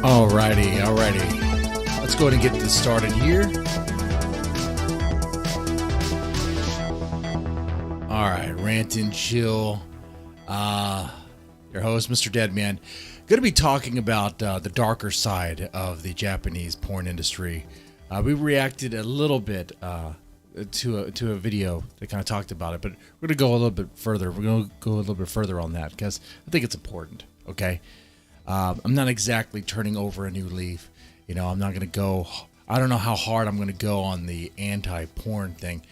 Alrighty. Let's go ahead and get this started here. Alright, Rant and Chill. Your host, Mr. Deadman. Going to be talking about the darker side of the Japanese porn industry. We reacted a little bit to a video that kind of talked about it, but we're going to go a little bit further. We're going to go a little bit further on that because I think it's important, okay? I'm not exactly turning over a new leaf. You know, I'm not going to go, I don't know how hard I'm going to go on the anti-porn thing.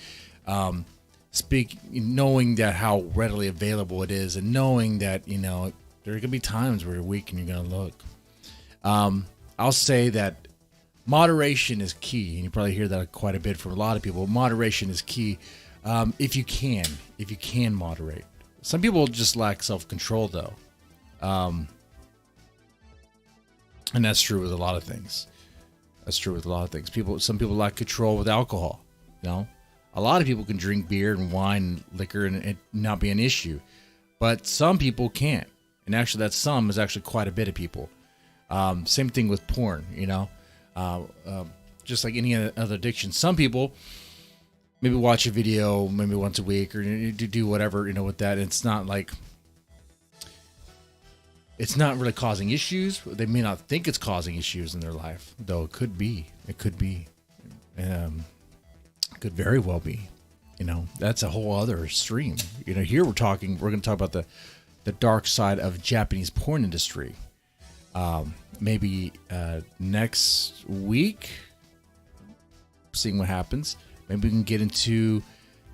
Knowing that how readily available it is and knowing that, you know, there are going to be times where you're weak and you're going to look. I'll say that moderation is key. And you probably hear that quite a bit from a lot of people. Moderation is key. If you can moderate. Some people just lack self-control though. And that's true with a lot of things. Some people lack control with alcohol. You know, a lot of people can drink beer and wine and liquor and it not be an issue, but some people can't. And actually, that some is actually quite a bit of people. Same thing with porn. You know, just like any other addiction, some people maybe watch a video maybe once a week or do whatever, you know, with that. It's not like. It's not really causing issues. They may not think it's causing issues in their life, though it could be. It could be. Could very well be. You know, that's a whole other stream. You know, here we're going to talk about the dark side of Japanese porn industry. Maybe next week, seeing what happens. Maybe we can get into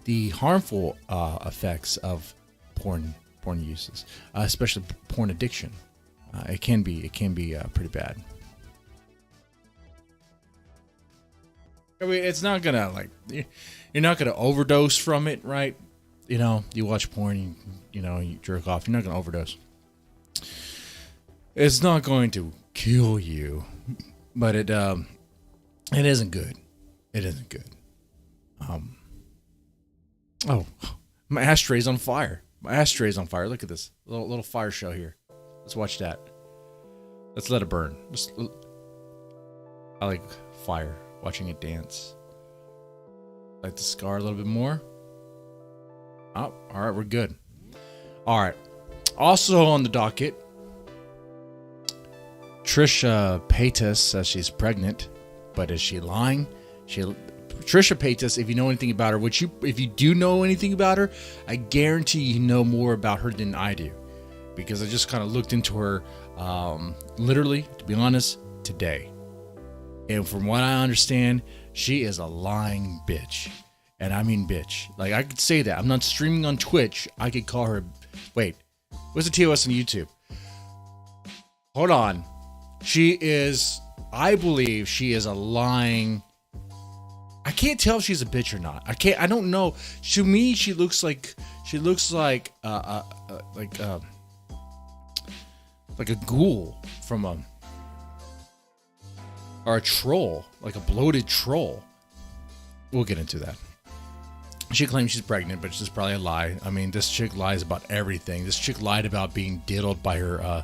the harmful effects of porn uses, especially porn addiction. It can be pretty bad. I mean, it's not gonna you're not gonna overdose from it, right? You know, you watch porn, you jerk off. You're not gonna overdose. It's not going to kill you, but it isn't good. It isn't good. Oh, my ashtray's on fire. My ashtray on fire. Look at this little fire show here. Let's watch that. Let's let it burn. I like fire. Watching it dance. Like the scar a little bit more. Oh, all right, we're good. All right. Also on the docket, Trisha Paytas says she's pregnant, but is she lying? Trisha Paytas, if you know anything about her, if you do know anything about her, I guarantee you know more about her than I do, because I just kind of looked into her, literally, to be honest, today. And from what I understand, she is a lying bitch. And I mean bitch. Like, I could say that. I'm not streaming on Twitch. I could call her... Wait. What's the TOS on YouTube? Hold on. She is... I believe she is a lying... I can't tell if she's a bitch or not. I don't know. To me, she looks like a ghoul from or a troll, like a bloated troll. We'll get into that. She claims she's pregnant, but it's probably a lie. I mean, this chick lies about everything. This chick lied about being diddled by her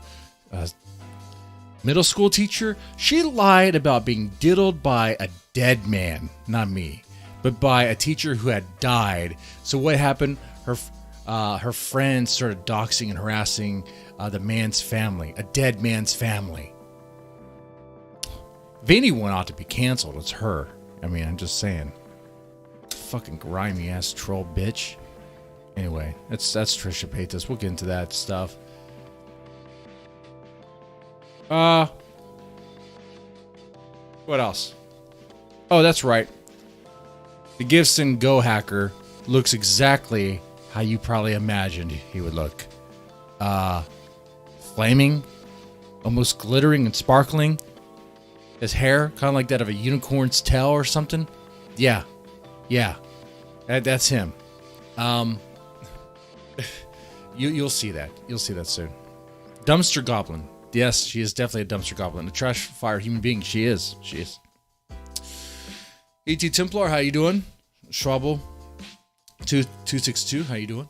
middle school teacher. She lied about being diddled by a dead man, not me, but by a teacher who had died. So what happened? Her friends started doxing and harassing the man's family, a dead man's family. If anyone ought to be canceled, it's her. I mean, I'm just saying. Fucking grimy ass troll bitch. Anyway, that's Trisha Paytas. We'll get into that stuff. What else? Oh, that's right. The GiveSendGo hacker looks exactly how you probably imagined he would look. Flaming, almost glittering and sparkling. His hair, kind of like that of a unicorn's tail or something. Yeah. That's him. You'll see that. You'll see that soon. Dumpster Goblin. Yes, she is definitely a dumpster goblin. A trash fire human being. She is. E.T. Templar, how you doing? Schwabble 262, how you doing?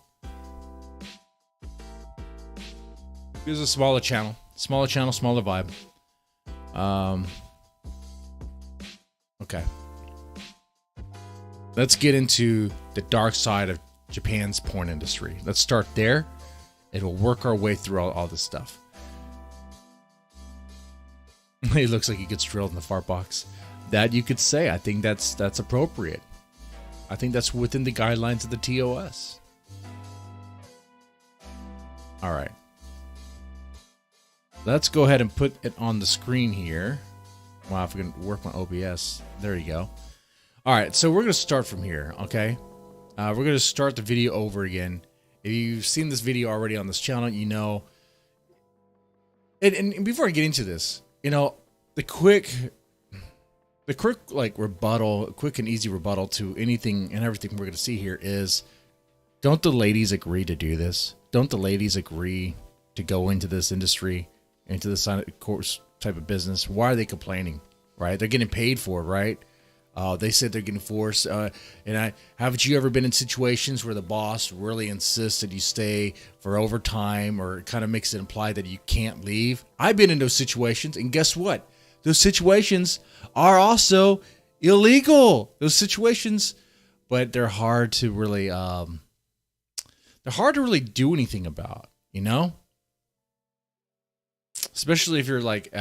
This is a smaller channel. Smaller vibe. Okay. Let's get into the dark side of Japan's porn industry. Let's start there. And we'll work our way through all this stuff. He looks like he gets drilled in the fart box. That you could say. I think that's appropriate. I think that's within the guidelines of the TOS. All right. Let's go ahead and put it on the screen here. Wow, if I can work my OBS. There you go. All right, so we're going to start from here, okay? We're going to start the video over again. If you've seen this video already on this channel, you know. And before I get into this, you know, the quick like rebuttal, quick and easy rebuttal to anything and everything we're going to see here is, don't the ladies agree to do this? Don't the ladies agree to go into this industry, into this course type of business? Why are they complaining, right? They're getting paid for it, right? They said they're getting forced. Haven't you ever been in situations where the boss really insists that you stay for overtime, or kind of makes it imply that you can't leave? I've been in those situations, and guess what? Those situations are also illegal. Those situations, but they're hard to really, do anything about. You know, especially if you're like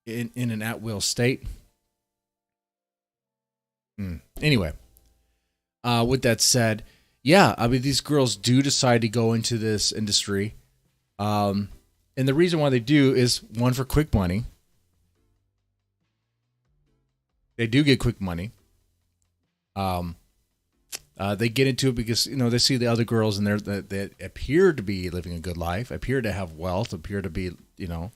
in an at-will state. Anyway, with that said, yeah, I mean, these girls do decide to go into this industry. And the reason why they do is, one, for quick money. They do get quick money. They get into it because, you know, they see the other girls in there that appear to be living a good life, appear to have wealth, appear to be, you know,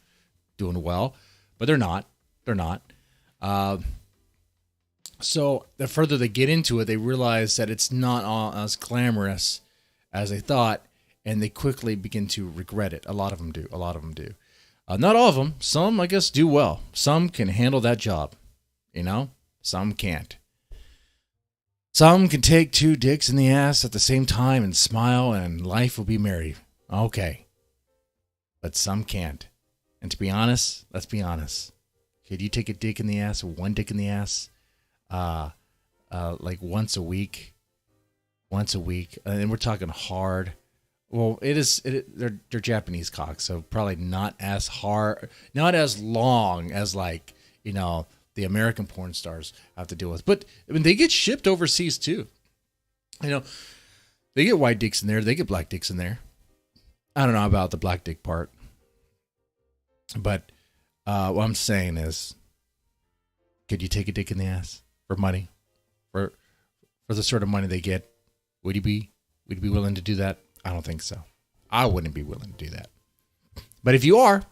doing well, but they're not. They're not. So the further they get into it, they realize that it's not all as glamorous as they thought, and they quickly begin to regret it. A lot of them do. Not all of them. Some, I guess, do well. Some can handle that job, you know? Some can't. Some can take two dicks in the ass at the same time and smile, and life will be merry. Okay. But some can't. And to be honest, let's be honest. Could you take a dick in the ass, or one dick in the ass? Like once a week, and we're talking hard. Well, they're Japanese cocks, so probably not as hard, not as long as, like, you know, the American porn stars have to deal with. But I mean, they get shipped overseas too. You know, they get white dicks in there, they get black dicks in there. I don't know about the black dick part, but what I'm saying is, could you take a dick in the ass? For money, for the sort of money they get. Would you be willing to do that? I don't think so. I wouldn't be willing to do that. But if you are,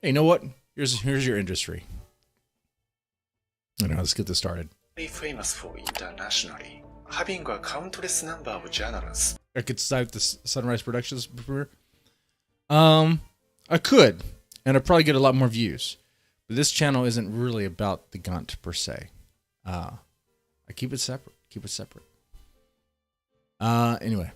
hey, you know what? Here's your industry. Let's get this started. Famous for internationally, having a countless number of journals. I could cite the Sunrise Productions premiere. I could, and I'd probably get a lot more views. But this channel isn't really about the Gaunt per se. I keep it separate. Anyway.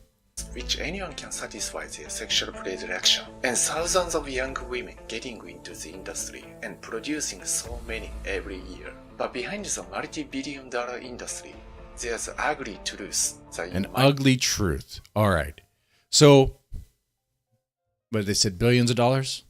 Which anyone can satisfy their sexual predilection, and thousands of young women getting into the industry and producing so many every year. But behind the multi-billion-dollar industry, there's ugly truth. Ugly truth. All right. So, but they said billions of dollars?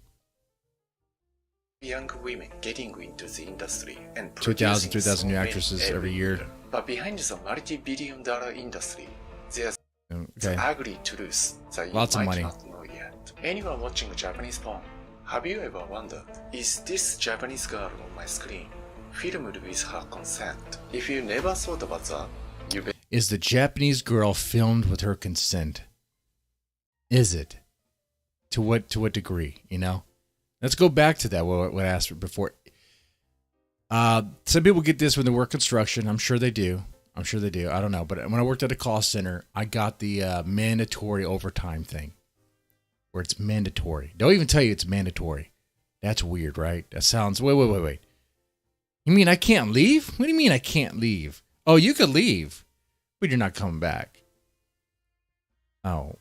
Young women getting into the industry and 2,000, 3,000 new actresses every year. But behind the multi-billion-dollar industry, there's okay. ugly truth that Lots you of might money. not know yet. Anyone watching Japanese porn, have you ever wondered, is this Japanese girl on my screen filmed with her consent? If you never thought about that, you bet. Is the Japanese girl filmed with her consent? Is it? To what degree, Let's go back to that, what I asked before. Some people get this when they work construction. I'm sure they do. I don't know. But when I worked at a call center, I got the mandatory overtime thing. Where it's mandatory. They'll even tell you it's mandatory. That's weird, right? That sounds... Wait. You mean I can't leave? What do you mean I can't leave? Oh, you could leave, but you're not coming back. Oh.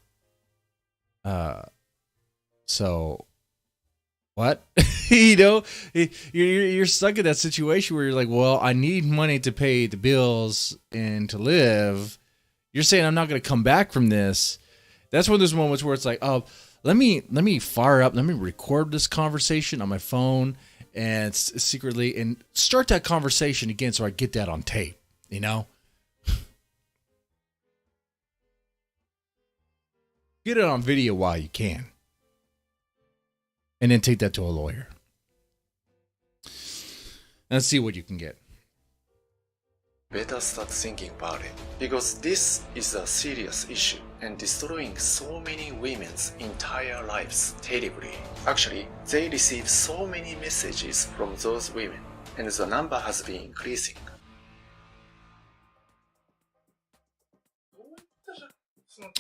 So... What? You're stuck in that situation where you're like, well, I need money to pay the bills and to live. You're saying I'm not going to come back from this. That's one of those moments where it's like, oh, let me fire up, let me record this conversation on my phone and secretly and start that conversation again so I get that on tape, Get it on video while you can. And then take that to a lawyer. And see what you can get. Better start thinking about it, because this is a serious issue and destroying so many women's entire lives terribly. Actually, they receive so many messages from those women, and the number has been increasing.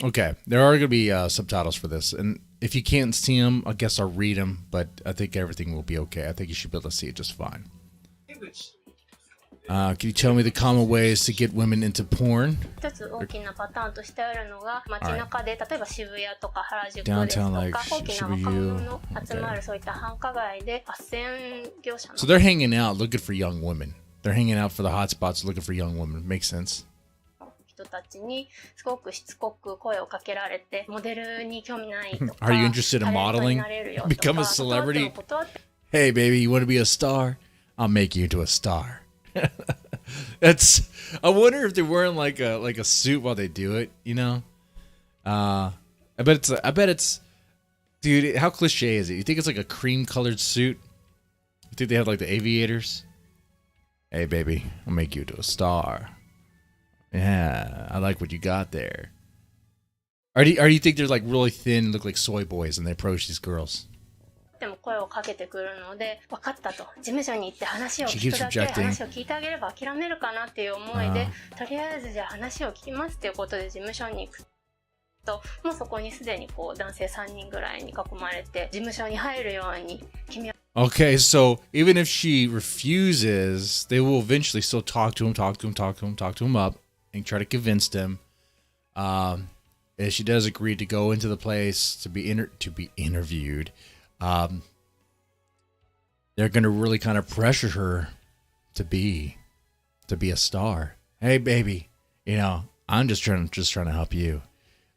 Okay, there are going to be subtitles for this, and if you can't see them, I guess I'll read them, but I think everything will be okay. I think you should be able to see it just fine. Can you tell me the common ways to get women into porn? 一つ大きなパターンとしてあるのが街中で、例えば渋谷とか原宿ですと Downtown か like 大きな若者の集まるそういった繁華街で斡旋業者の So they're hanging out looking for young women. They're hanging out for the hot spots looking for young women. Makes sense. 人たちにすごくしつこく声をかけられてモデルに興味ないとか Are you interested in タレントに modeling? なれるよとか Become a celebrity? 断って Hey, baby, you want to be a star? I'll make you into a star. That's. I wonder if they're wearing like a suit while they do it. I bet it's. Dude, how cliche is it? You think it's like a cream colored suit? You think they have like the aviators? Hey, baby, I'll make you into a star. Yeah, I like what you got there. Or do you think they're like really thin, look like soy boys, and they approach these girls? でも声をかけてくるので分かったと事務所に行って話を She 聞 keeps くだけ rejecting. 話を聞いてあげれば諦めるかなっていう思いでとりあえずじゃあ話を聞きますっていうことで事務所に行くともうそこにすでにこう男性3人ぐらいに囲まれて事務所に入るように君は Okay, so even if she refuses, they will eventually still talk to him up, and try to convince them. If she does agree to go into the place to be interviewed, they're going to really kind of pressure her to be a star. Hey, baby, I'm just trying to help you.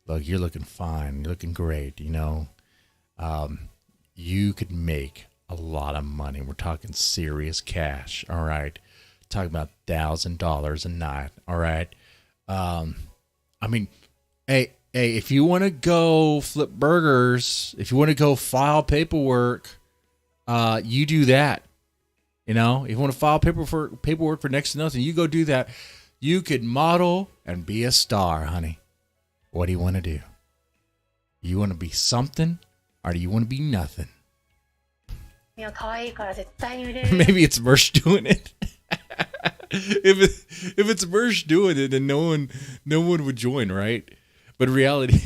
Look, you're looking fine. You're looking great. You could make a lot of money. We're talking serious cash. All right. Talking about $1,000 a night. All right. I mean, hey, if you want to go flip burgers, if you want to go file paperwork, you do that. If you want to file paperwork for next to nothing, you go do that. You could model and be a star, honey. What do you want to do? You want to be something, or do you want to be nothing? いや可愛いから絶対に売れる。 Maybe it's Mersh doing it. if it's Mersh doing it, then no one would join, right? But in reality,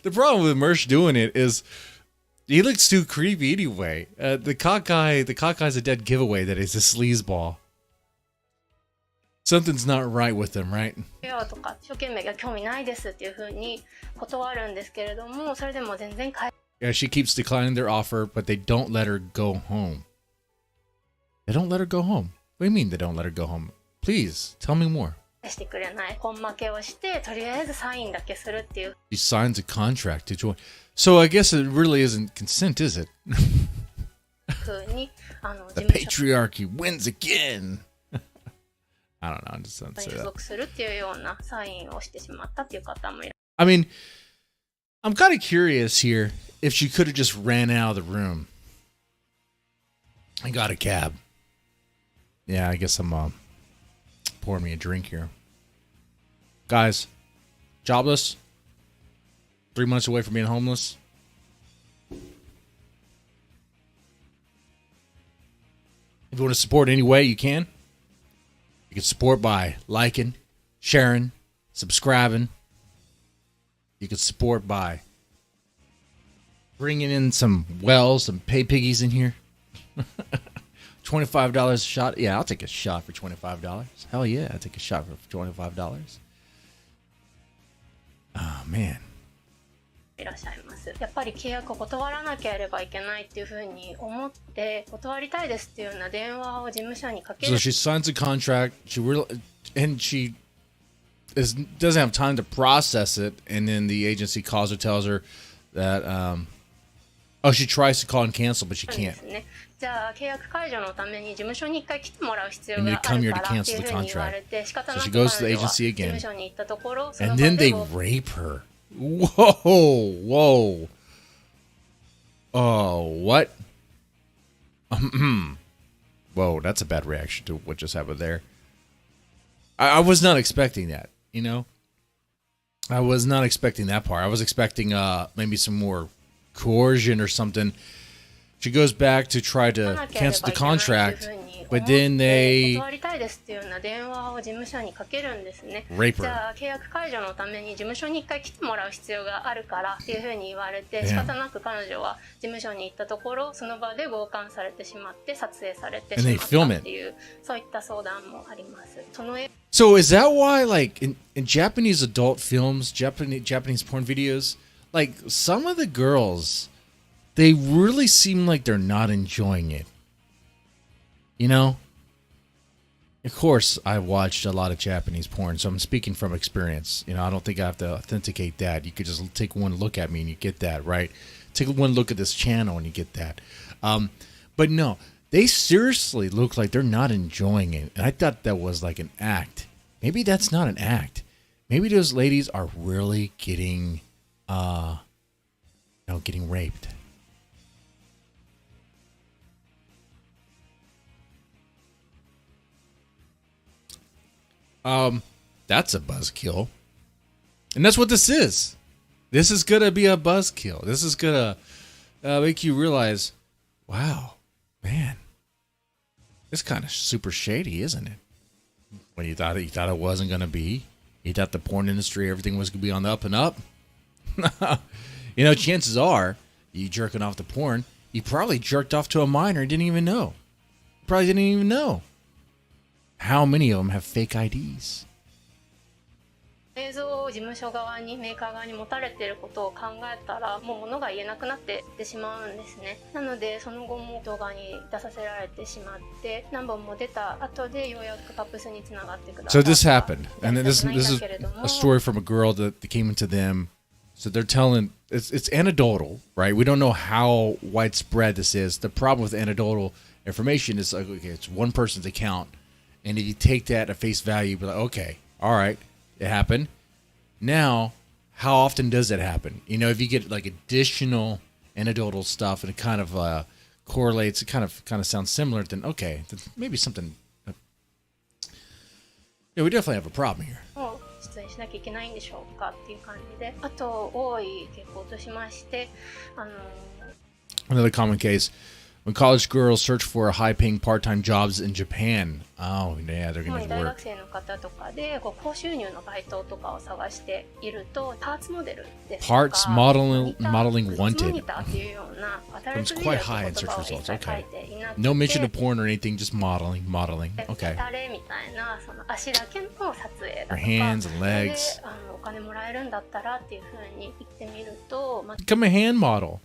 the problem with Mersh doing it is he looks too creepy anyway. The cockey's a dead giveaway that he's a sleazeball. Something's not right with him, right? とか一生懸命興味ないですっていう風に断るんですけれども、それでも全然返 Yeah, she keeps declining their offer, but they don't let her go home. They don't let her go home. What do you mean they don't let her go home? Please, tell me more. してくれない。本負けをしてとりあえずサインだけするっていう。 She signs a contract to join. So I guess it really isn't consent, is it? 風に The 事務所 patriarchy wins again. I don't know. I just don't に say 所 that. 属するっていうようなサインをしてしまったっていう方もいる。 I mean, I'm kind of curious here if she could have just ran out of the room and got a cab. Yeah, I guess I'm pouring me a drink here. Guys, jobless, 3 months away from being homeless. If you want to support any way you can support by liking, sharing, subscribing. You can support by bringing in some pay piggies in here. $25 a shot. Yeah, I'll take a shot for $25. Hell yeah, I'll take a shot for $25. Oh, man. いらっしゃいます。やっぱり契約を断らなければいけないっていうふうに思って断りたいですっていうような電話を事務所にかける。 So she signs a contract. She doesn't have time to process it, and then the agency calls her, tells her that she tries to call and cancel, but she can't. じゃあ契約解除のために事務所に一回来てもらう必要があ And る you come here か to らってい cancel う the ふうに言われ contract. て仕方な So she く goes to 彼 the 女は agency 事 again. 務所に行ったところ、その And 場 then で they も rape her. Whoa. Oh, what? Whoa, that's a bad reaction to what just happened there. I was not expecting that, you know? I was not expecting that part. I was expecting maybe some more coercion or something. She goes back to try to cancel the contract, but then they 断りたいですっていうような電話を事務所にかけるんですね。 rape じ her. ゃあ契約解除のために事務所に一回来てもらう必要があるからっていうふうに言われて、仕方なく彼女は事務所に行ったところ、その場で強姦されてしまって撮影されてしまったっていう、そういった相談もあります。その So is that why, like, in Japanese adult films, Japanese porn videos, like, some of the girls, they really seem like they're not enjoying it. You know? Of course, I watched a lot of Japanese porn, so I'm speaking from experience. You know, I don't think I have to authenticate that. You could just take one look at me and you get that, right? Take one look at this channel and you get that. But no, they seriously look like they're not enjoying it. And I thought that was like an act. Maybe that's not an act. Maybe those ladies are really getting, getting raped. That's a buzzkill. And that's what this is. This is going to be a buzzkill. This is going to make you realize, wow, man, it's kind of super shady, isn't it? When you thought it wasn't going to be. You thought the porn industry, everything was going to be on the up and up. You know, chances are, you jerking off to porn, you probably jerked off to a minor and didn't even know. Probably didn't even know. How many of them have fake IDs? 映像を事務所側にメーカー側に持たれていることを考えたらもう物が言えなくなっていってしまうんですね。なのでその後も動画に出させられてしまって何本も出た後でようやくパプスにつながってくださった。 So this happened, and then this is a story from a girl that came into them. So they're telling it's anecdotal, right? We don't know how widespread this is. The problem with anecdotal information is like, okay, it's one person's account, and if you take that at face value, be like, okay, all right. It happened. Now, how often does it happen? You know, if you get like additional anecdotal stuff and it kind of correlates, it kind of sounds similar, then okay, then maybe something Yeah, we definitely have a problem here. を出演しなきゃいけないんでしょうかっていう感じで、あと多い傾向としまして、Another common case, when college girls search for high-paying part-time jobs in Japan. Oh, yeah, they're 主 going に to 大 work. 学生の方とかで高収入のバイトとかを探していると、パーツモデルですとか Parts modeling モ wanted. ニターっていうような Comes quite high in search results. Okay. No mention of porn or anything, just modeling. Okay. 誰みたいなその足だけの撮影だと Her か、 hands and それで legs. お金もらえるんだったらっていうふうに言ってみると、Become a hand model.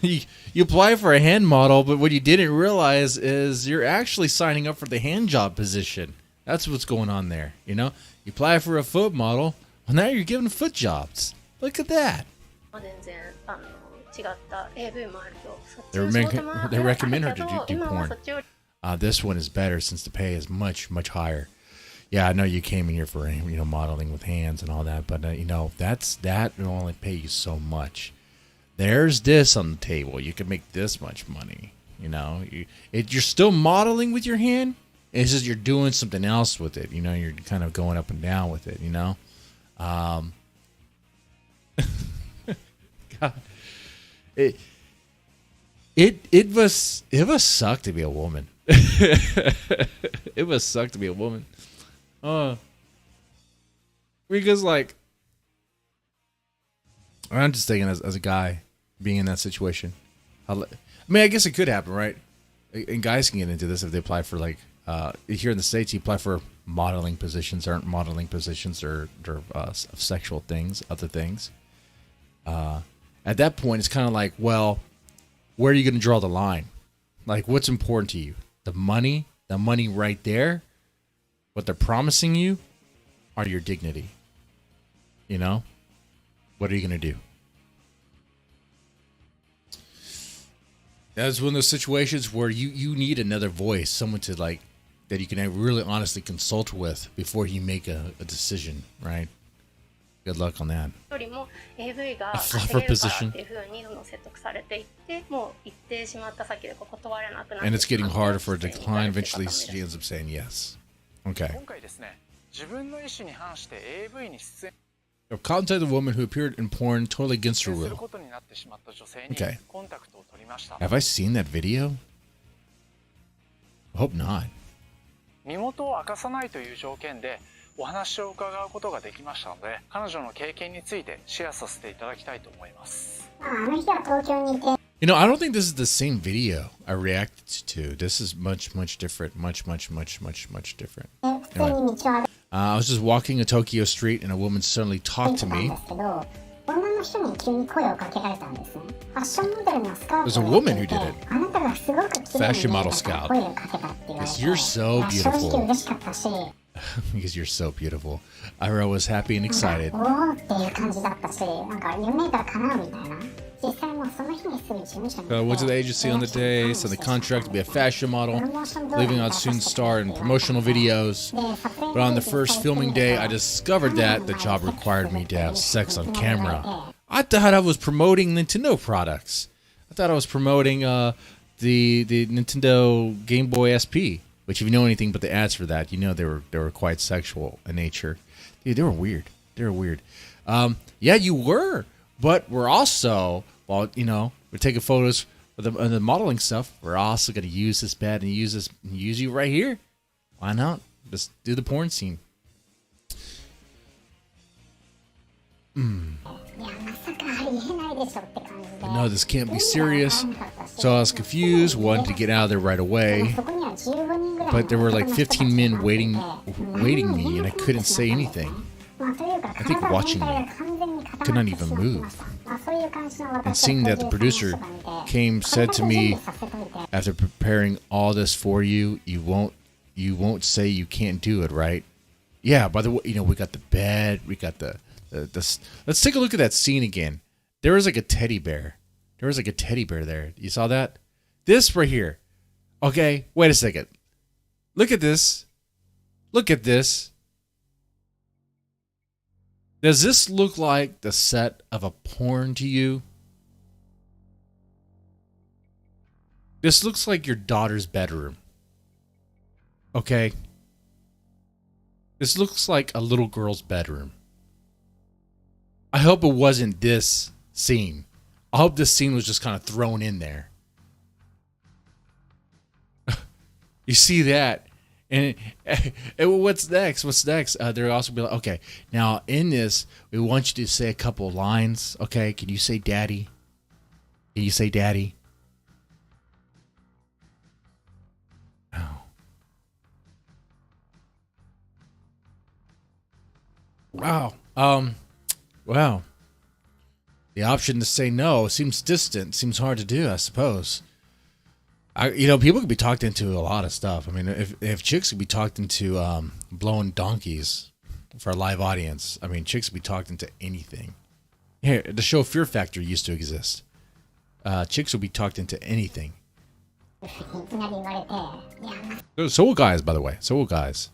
You apply for a hand model, but what you didn't realize is you're actually signing up for the hand job position. That's what's going on there. You know, you apply for a foot model, well, now you're giving foot jobs. Look at that. 全然違った AV もあると、そっち They の仕事も recommend her あるけ to ど do 今は porn. そっちより This one is better since the pay is much higher. Yeah, I know you came in here for modeling with hands and all that, but that will only pay you so much. There's this on the table. You can make this much money. You're still modeling with your hand. It's just you're doing something else with it. You're kind of going up and down with it. God, it must suck to be a woman. It must suck to be a woman. Because I'm just thinking as a guy being in that situation. I guess it could happen, right? And guys can get into this if they apply for here in the States, you apply for modeling positions, aren't modeling positions or sexual things, other things. At that point, it's kind of like, well, where are you going to draw the line? Like, what's important to you? The money right there, what they're promising you, or your dignity? What are you going to do? That's one of those situations where you need another voice, someone to that you can really honestly consult with before you make a decision, right? Good luck on that. よりも AV が A 稼 fluffer げるから position. っていうふうにどんどん説得されていって、もう行ってしまった先で断れなくなって And it's getting しまって harder for a decline. 出演され Eventually, てる方もいらっしゃ she る ends up saying yes. Okay. 今回ですね、自分の意思に反して AV に出演 Contact a woman who appeared in porn totally against her する will. ことになってしまった女性に Okay. コンタクトを取りました。 Have I seen that video? I hope not. 身元を明かさないという条件でお話を伺うことができましたので、彼女の経験についてシェアさせていただきたいと思います。 あの日は東京にいて I don't think this is the same video I reacted to. This is much different. Much different. 普通に道を歩いて I was just walking a Tokyo street and a woman suddenly talked to たん me. ですけど、女の人に急に声をかけられたんですね。ファッションモデルのスカウ There's ト a を woman やって who い did て it. あなたがすごく綺麗 Fashion に見 model えたから scout. 声をかけたって言われ Because て、 you're so 正直 beautiful. 嬉しかったし、 Because you're so beautiful. Ira was happy and excited. おーっていう感じだったし、なんか夢が叶うみたいな。実際もうその日にすぐ事務所に So I went to the agency on the day, signed the contract to be a fashion model, leaving on soon star in promotional videos. But on the first filming day, I discovered that the job required me to have sex on camera. I thought I was promoting Nintendo products. I thought I was promoting the Nintendo Game Boy SP. Which, if you know anything but the ads for that, they were quite sexual in nature. Dude, they were weird. Yeah, you were, but we're also, we're taking photos of the modeling stuff. We're also going to use this bed and use you right here. Why not? Just do the porn scene. いやまさかありえないでしょって感じで No, this can't be serious. So I was confused, wanted to get out of there right away. そこには15人ぐらい But there were like 15 men waiting me, and I couldn't say anything. まあというか I think 体 watching 全体 me が完全に固ま could not って even しまって move. ましたまあそういう感じの And 私は seeing that the プロデューサー producer の人が見て came, said to me, これだけ準備させといて after preparing all this for you, you won't say you can't do it, right? Yeah, by the way, we got the bed, we got the let's take a look at that scene again. There was like a teddy bear. There was like a teddy bear there. You saw that? This right here. Okay, wait a second. Look at this. Look at this. Does this look like the set of a porn to you? This looks like your daughter's bedroom. Okay? This looks like a little girl's bedroom. I hope it wasn't this scene. I hope this scene was just kind of thrown in there. You see that? And what's next? What's next? They'll also be like, okay, now in this, we want you to say a couple of lines. Okay, can you say daddy? Can you say daddy? Oh. Wow. Wow. The option to say no seems distant, seems hard to do, I suppose. People could be talked into a lot of stuff. I mean, if chicks could be talked into blowing donkeys for a live audience, I mean, chicks could be talked into anything. Here, the show Fear Factor used to exist. Chicks would be talked into anything. So will guys, by the way. So will guys.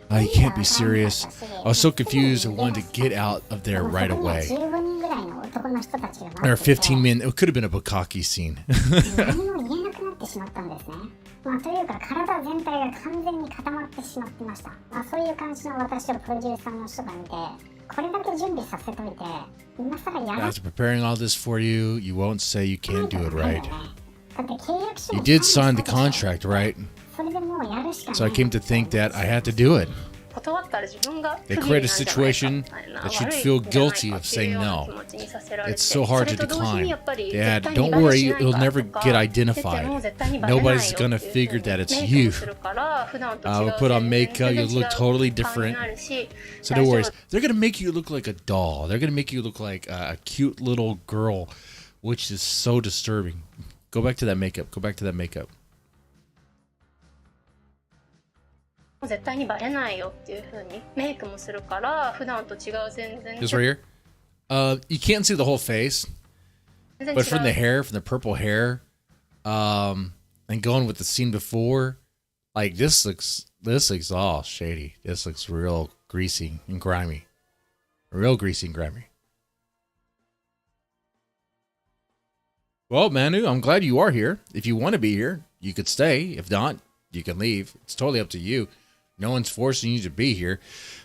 You can't be serious. I was so confused. I wanted to get out of there right away. There are 15 men. It could have been a bukkake scene. After preparing all this for you, you won't say you can't do it, right? You did sign the contract, right? So I came to think that I had to do it. They create a situation that you'd feel guilty of saying no. It's so hard to decline. Dad, don't worry, it'll never get identified. Nobody's gonna figure that it's you. We'll put on makeup, you'll look totally different. So no worries. They're gonna make you look like a doll. They're gonna make you look like a cute little girl, which is so disturbing. Go back to that makeup. Go back to that makeup. Just right here. You can't see the whole face, but from the hair, from the purple hair, and going with the scene before, like this looks all shady. This looks real greasy and grimy, real greasy and grimy. Well, Manu, I'm glad you are here. If you want to be here, you could stay. If not, you can leave. It's totally up to you. No one's forcing you to be here.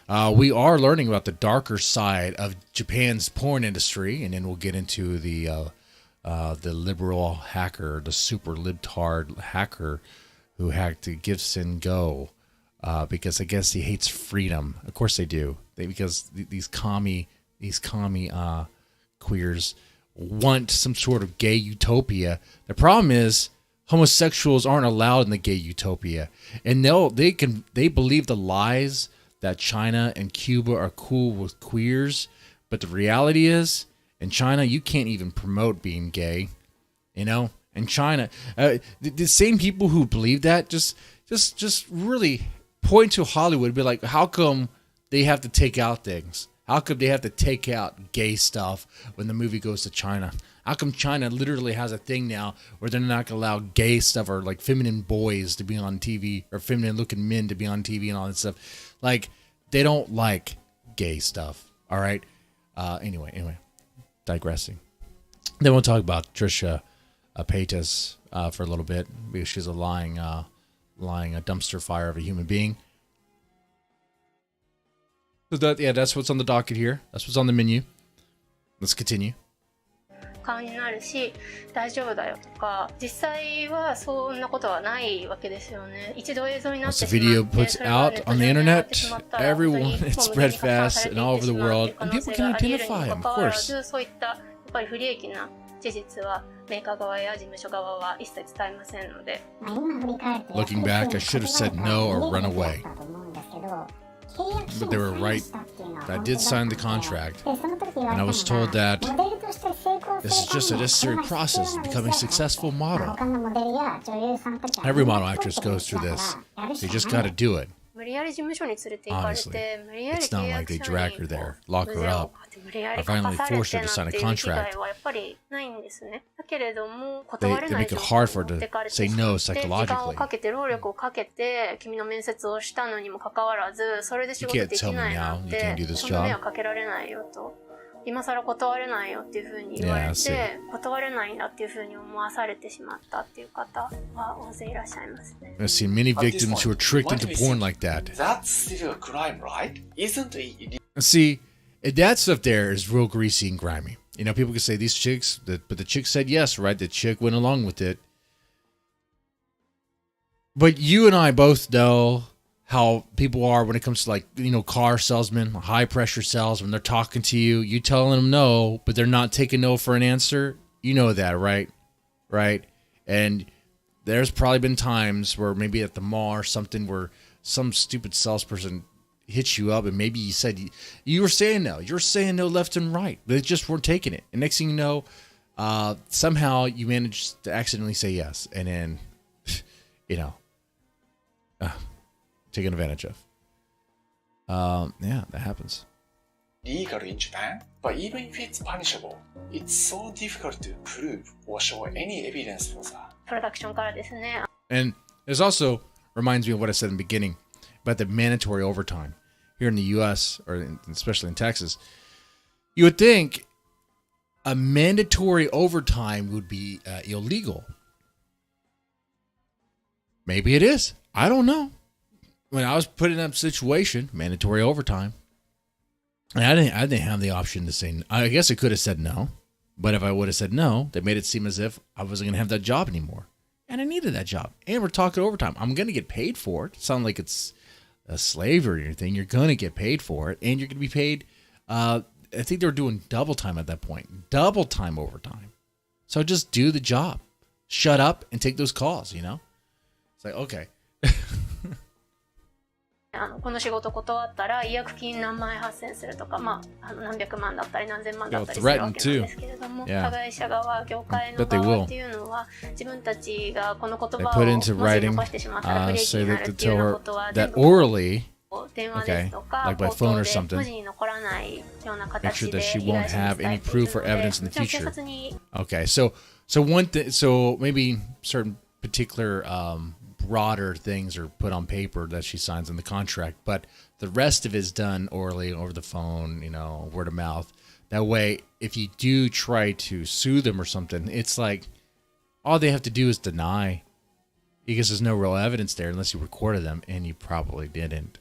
We are learning about the darker side of Japan's porn industry, and then we'll get into the liberal hacker, the super libtard hacker who hacked GiveSendGo, because I guess he hates freedom. Of course they do. Because these commie queers want some sort of gay utopia. The problem is homosexuals aren't allowed in the gay utopia, and they believe the lies that China and Cuba are cool with queers, but the reality is in China you can't even promote being gay. In China, the same people who believe that just really point to Hollywood and be like, how come they have to take out things? How come they have to take out gay stuff when the movie goes to China? How come China literally has a thing now where they're not going to allow gay stuff or like feminine boys to be on TV or feminine looking men to be on TV and all that stuff? Like, they don't like gay stuff. All right. Anyway, digressing. Then we'll talk about Trisha Paytas for a little bit because she's a lying a dumpster fire of a human being. So that's what's on the docket here. That's what's on the menu. Let's continue. 顔になるし大丈夫だよとか実際はそんなことはないわけですよね。一度映像になってしまって Once the video puts out on the internet, everyone it spread fast and all over the world, and people can identify him, of course. そういったやっぱり不利益な事実はメーカー側や事務所側は一切伝えませんので。Looking back, I should have said no or run away. But they were right. I did sign the contract, and I was told that this is just a necessary process of becoming a successful model. Every model actress goes through this. You just got to do it. Honestly, it's not like they drag her there, lock her up, or finally force her to sign a contract. They make it hard for her to say no psychologically. You can't tell me now you can't do this job. 今更断れないよっていうふうに言われ Yeah, I て、断れないんだっていうふうに思わされてしまったっていう方は大勢いらっしゃいますね。I've seen many At this victims who are point, tricked you into might be porn thinking, like that. That's still a crime, right? Isn't it? See, that stuff there is real greasy and grimy. You know, people can say these chicks, but the chick said yes, right? The chick went along with it. But you and I both know how people are when it comes to, like, you know, car salesmen, high pressure sales, when they're talking to you, you telling them no, but they're not taking no for an answer. You know that, right? Right? And there's probably been times where maybe at the mall or something where some stupid salesperson hits you up and maybe you said you were saying no. You're saying no left and right, but they just weren't taking it. And next thing you know, somehow you managed to accidentally say yes. And then, you know, taken advantage of. Yeah, that happens. Legal in Japan, but even if it's punishable, it's so difficult to prove or show any evidence for that. プロダクションからですね。 And this also reminds me of what I said in the beginning about the mandatory overtime here in the U.S. or especially in Texas. You would think a mandatory overtime would be illegal. Maybe it is. I don't know. When I was put in that situation, mandatory overtime, and I didn't have the option to say. I guess I could have said no, but if I would have said no, they made it seem as if I wasn't going to have that job anymore, and I needed that job. And we're talking overtime. I'm going to get paid for it. It sounds like it's a slavery or anything. You're going to get paid for it, and you're going to be paid. I think they were doing double time at that point, double time overtime. So just do the job, shut up, and take those calls. You know, it's like okay. この仕事断ったら違約金何万円発生するとか、まあ、何百万だったり何千万だったりするわけなんですけれども、加害者側、業界の側っていうのは自分たちがこの言葉をもし残してしまったら不利益になるっていうようなことは全部電話ですとか口頭で文字に残らないような形で被害者に伝えているので、警察に Okay, so one thing, so maybe certain particular broader things are put on paper that she signs in the contract, but the rest of it is done orally over the phone, you know, word of mouth. That way, if you do try to sue them or something, it's like all they have to do is deny, because there's no real evidence there unless you recorded them, and you probably didn't.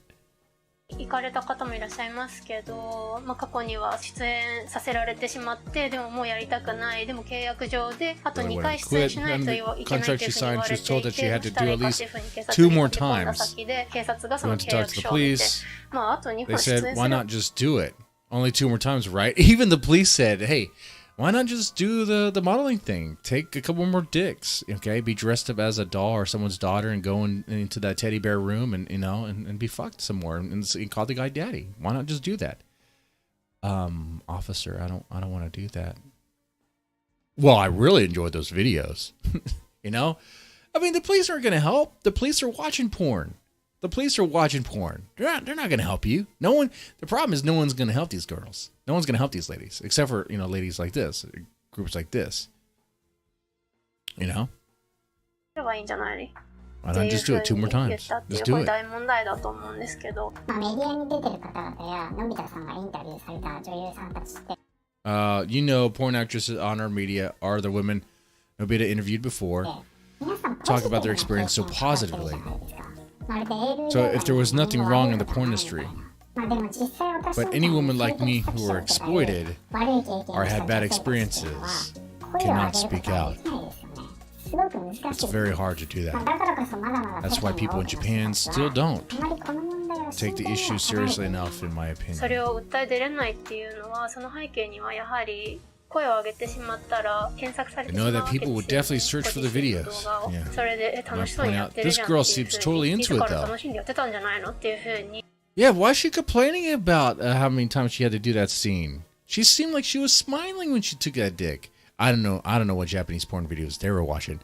行かれた方もいらっしゃいますけど、まあ、過去には出演させられてしまって、でももうやりたくない、でも契約上であと2回出演しないといけないというふうに言われていて、2人かっていうふうに警察に駆け込んだ先で、警察がその契約書を見て、まああと2本出演する。Why not just do it? Only 2 more times, right? Even the police said, hey, why not just do the modeling thing? Take a couple more dicks, okay? Be dressed up as a doll or someone's daughter and go into that teddy bear room and, you know, and be fucked some more and call the guy daddy. Why not just do that? Officer, I don't want to do that. Well, I really enjoyed those videos. You know? I mean, the police aren't going to help. The police are watching porn. The police are watching porn. They're not going to help you. No one. The problem is no one's going to help these girls. No one's going to help these ladies, except for, you know, ladies like this, groups like this. You know? Why not just do it 2 more times? Just do it. 大問題だと思うんですけど。メディアに出てる方々やのび太さんがインタビューされた女優さんたちって。You know, porn actresses on our media are the women Nobita interviewed before. Talk about their experience so positively. So if there was nothing wrong in the porn industry, but any woman like me who were exploited or had bad experiences cannot speak out. It's very hard to do that. That's why people in Japan still don't take the issue seriously enough, in my opinion. それを訴え出れないっていうのは、その背景にはやはり声を上げてしまったら検索されてしまうわけですよ。 I know that people would definitely search for the videos. Yeah. それで楽しそうにやってるじゃんっていうふうに、 This girl seems totally into it, though. 楽しんでやってたんじゃないのっていうふうに。 Yeah, why is she complaining about how many times she had to do that scene? She seemed like she was smiling when she took that dick. I don't know what Japanese porn videos they were watching.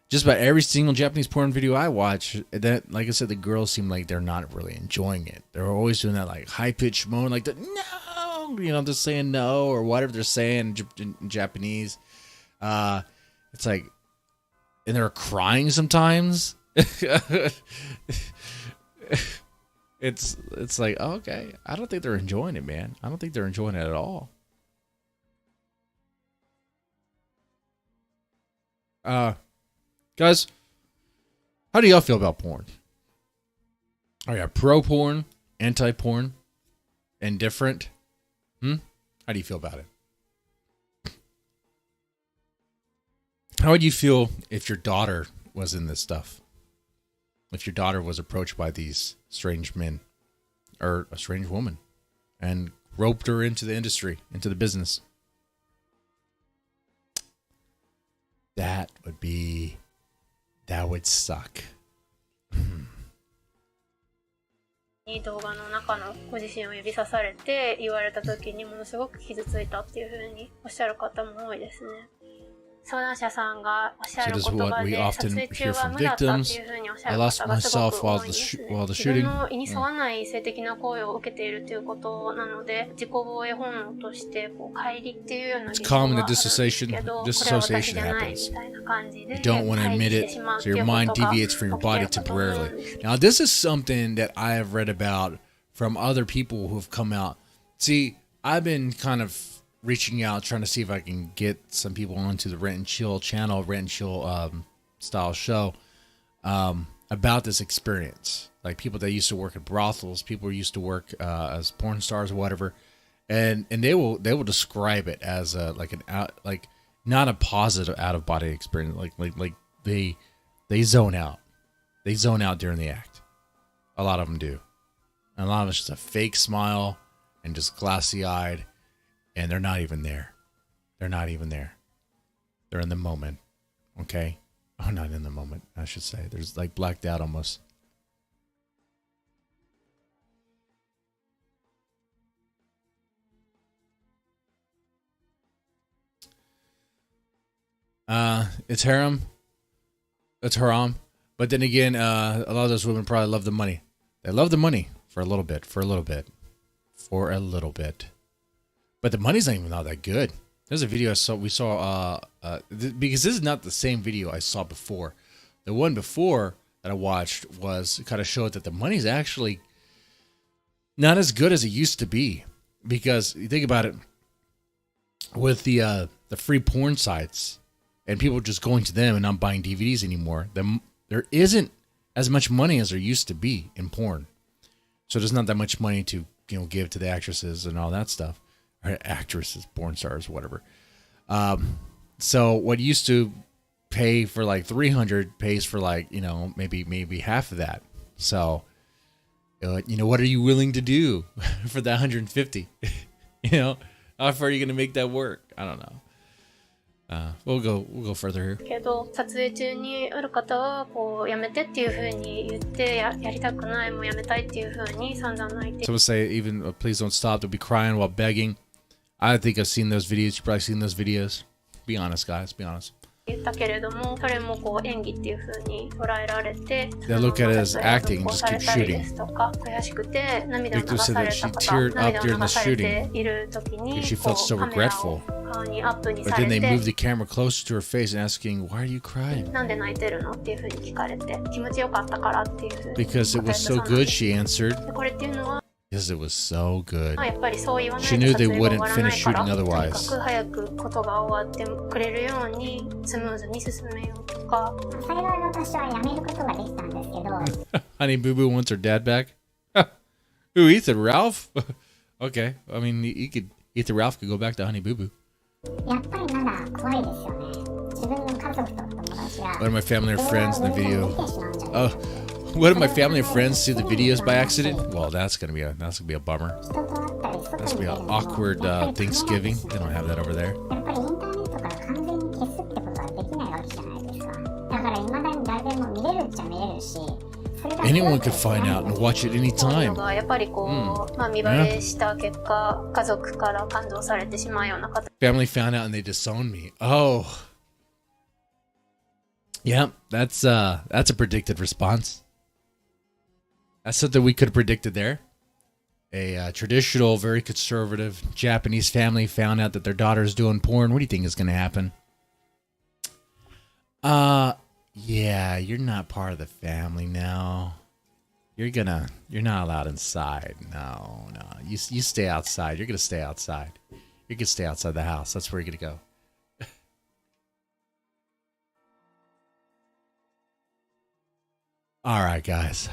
Just about every single Japanese porn video I watch, that, like I said, the girls seem like they're not really enjoying it. They're always doing that like high-pitched moan, like the no, you know, just saying no or whatever they're saying in Japanese. It's like, and they're crying sometimes. It's like, okay, I don't think they're enjoying it, man. I don't think they're enjoying it at all. Guys, how do y'all feel about porn? Are you pro porn, anti porn, indifferent? How do you feel about it? How would you feel if your daughter was in this stuff? If your daughter was approached by these strange men or a strange woman and roped her into the industry, into the business? That would suck. 動画の中のご自身を指さされて言われた時にものすごく傷ついたっていう風におっしゃる方も多いですね。相談者さんがおっしゃる言葉で撮影中は無だったっていう風におっしゃる方がすごく多いですね。自分の意に沿わない性的な行為を受けているということなので、自己防衛本能としてこう乖離っていうような現象があるんですけど、これは私じゃないみたいな感じで You don't want to admit it, so your mind deviates from your body temporarily. Now, this is something that I have read about from other people who have come out. See, I've been kind of reaching out, trying to see if I can get some people onto the Rent and Chill channel, Rent and Chill style show, about this experience. Like people that used to work at brothels, people who used to work as porn stars or whatever, and they will describe it as like not a positive out of body experience. Like they zone out, during the act. A lot of them do, and a lot of it's just a fake smile and just glassy eyed. And they're not even there. They're not even there. They're in the moment. Okay? Oh, not in the moment, I should say. There's like blacked out almost. It's harem. It's haram. But then again, a lot of those women probably love the money. They love the money for a little bit. But the money's not even all that good. There's a video we saw, because this is not the same video I saw before. The one before that I watched was kind of showed that the money's actually not as good as it used to be. Because you think about it, with the free porn sites and people just going to them and not buying DVDs anymore, there isn't as much money as there used to be in porn. So there's not that much money to give to the actresses and all that stuff. Actresses, porn stars, whatever. So what used to pay for like 300 pays for like, maybe half of that. So, what are you willing to do for that 150? How far are you going to make that work? I don't know. We'll go further here. けど撮影中にある方はこうやめてっていう風に言ってやりたくないもうやめたいっていう風に散々泣いて。Someone say even please don't stop. They'll be crying while begging. I think I've seen those videos. You've probably seen those videos. Be honest, guys. Be honest. 言ったけれども、それもこう演技っていう風に捉えられて、 They look at it as acting and just keep shooting. 悔しくて涙を流 Victor さ said れ that た she 方、 teared up 涙 during を the 流され shooting ている時に、 because she felt so カメラを regretful. 顔にアップに But さ then れ they て、 moved the camera closer to her face and asking, "Why are you crying?" なんで泣いてるのっていう風に聞かれて、気持ちよかったからっていう風に Because it was so good, she answered. でこれっていうのは Because it was so good. やっぱりそう言わない She と knew 撮 they 影が終 wouldn't わらない finish から shooting とにか otherwise. く早くことが終わってくれるようにスムーズに進めようとか幸い私はやめることができたんですけど Honey Boo Boo wants her dad back. Who, Ethan Ralph? Okay, I mean, Ethan Ralph could go back to Honey Boo Boo. やっぱりまだ怖いですよね。自分の家族と友達が One of my family or friends in the 動 video. 画を見てしまうんじゃない Oh, one of my family or friends see the videos by accident. Well, that's gonna be a bummer. 人と会ったり That's 外 gonna に be 出 an るのも awkward やっぱり Thanksgiving. They don't have that over there. やっぱりインターネットから完全に消すってことはできないわけじゃないですか。だから未だに誰でも見れるっちゃ見れるし、それが Anyone could find out and watch it そういうの anytime. がやっぱりこう、見バレした結果家族から感動されてしまうような方 Family found out and they disowned me. Oh. Yeah, that's a predicted response. That's something we could have predicted there. A traditional, very conservative Japanese family found out that their daughter's doing porn. What do you think is going to happen? Yeah, you're not part of the family now. You're not allowed inside. No. You stay outside. You're going to stay outside. You're going to stay outside the house. That's where you're going to go. All right, guys.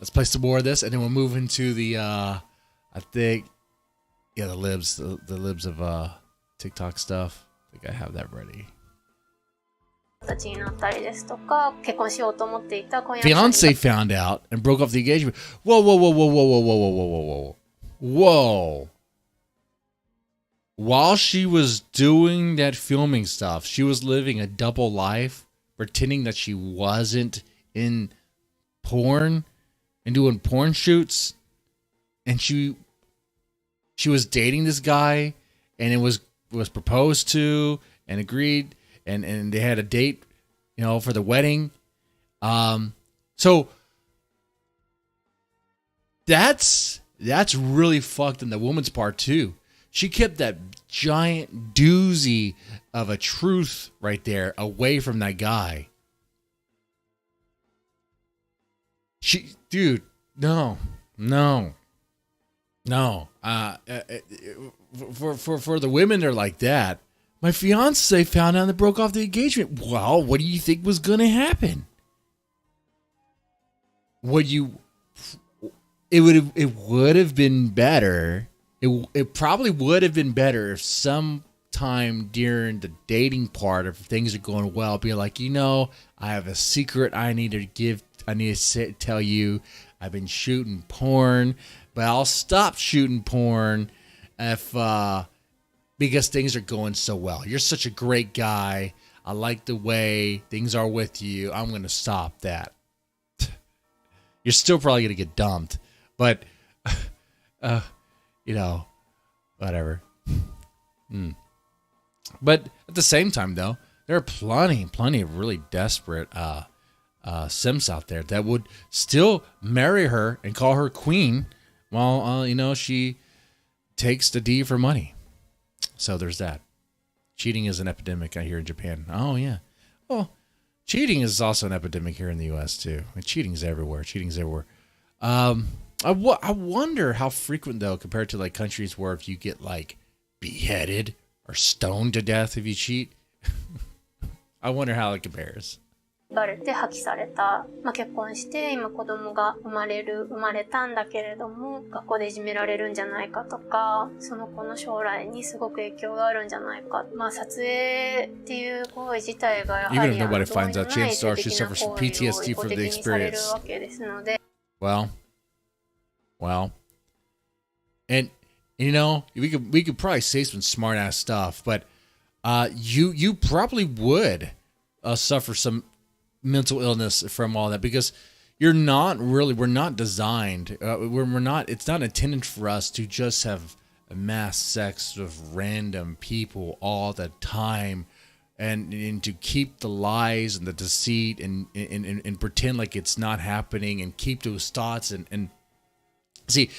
Let's play some more of this, and then we'll move into the, I think, yeah, the libs of TikTok stuff. I think I have that ready. 形になったりですとか、結婚しようと思っていた婚約者に Fiance found out and broke off the engagement. Whoa, whoa, whoa, whoa, whoa, whoa, whoa, whoa, whoa, whoa, whoa. While she was doing that filming stuff, she was living a double life, pretending that she wasn't in porn and doing porn shoots. And she was dating this guy, and it was proposed to and agreed, and they had a date, you know, for the wedding. So that's really fucked in the woman's part too. She kept that giant doozy of a truth right there away from that guy. Dude, no. For the women that are like that, my fiance found out and broke off the engagement. Well, what do you think was going to happen? It would have been better. It probably would have been better if sometime during the dating part, if things are going well, be like, you know, I have a secret I need to tell you. I've been shooting porn, but I'll stop shooting porn if because things are going so well. You're such a great guy. I like the way things are with you. I'm going to stop that. You're still probably going to get dumped, but you know, whatever. But at the same time, though, there are plenty of really desperate simps out there that would still marry her and call her queen while, you know, she takes the D for money. So there's that. Cheating is an epidemic, I hear, in Japan. Oh, yeah. Well, cheating is also an epidemic here in the U.S., too. I mean, cheating's everywhere. I wonder how frequent, though, compared to, like, countries where if you get, like, beheaded or stoned to death if you cheat. I wonder how it compares. バレて破棄された、結婚して今子供が生まれたんだけれども学校でいじめられるんじゃないかとかその子の将来にすごく影響があるんじゃないか撮影っていう行為自体がやはり Even if nobody finds out, chances are she suffers from PTSD for the experience. Well, and you know we could probably say some smart ass stuff, but you probably would suffer some mental illness from all that because we're not designed it's not intended for us to just have mass sex with random people all the time and to keep the lies and the deceit and pretend like it's not happening and keep those thoughts and see,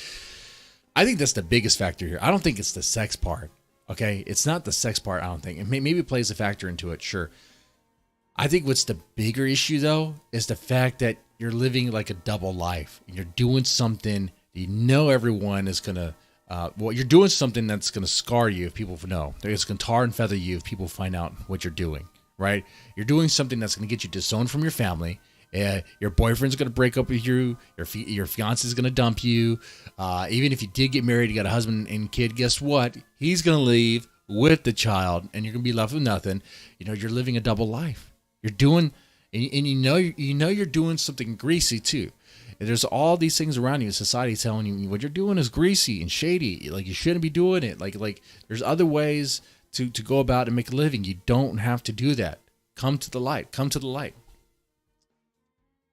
I think that's the biggest factor here. I don't think it's the sex part. Okay, it's not the sex part. I don't think maybe it plays a factor into it, sure. I think what's the bigger issue, though, is the fact that you're living like a double life. And you're doing something you know everyone is going to... you're doing something that's going to scar you if people know. It's going to tar and feather you if people find out what you're doing, right? You're doing something that's going to get you disowned from your family. Your boyfriend's going to break up with you. Your fiance is going to dump you. Even if you did get married, you got a husband and kid, guess what? He's going to leave with the child, and you're going to be left with nothing. You know, you're living a double life. You're doing, and you know you're doing something greasy too. And there's all these things around you, society telling you what you're doing is greasy and shady. Like you shouldn't be doing it. Like there's other ways to go about and make a living. You don't have to do that. Come to the light. Come to the light.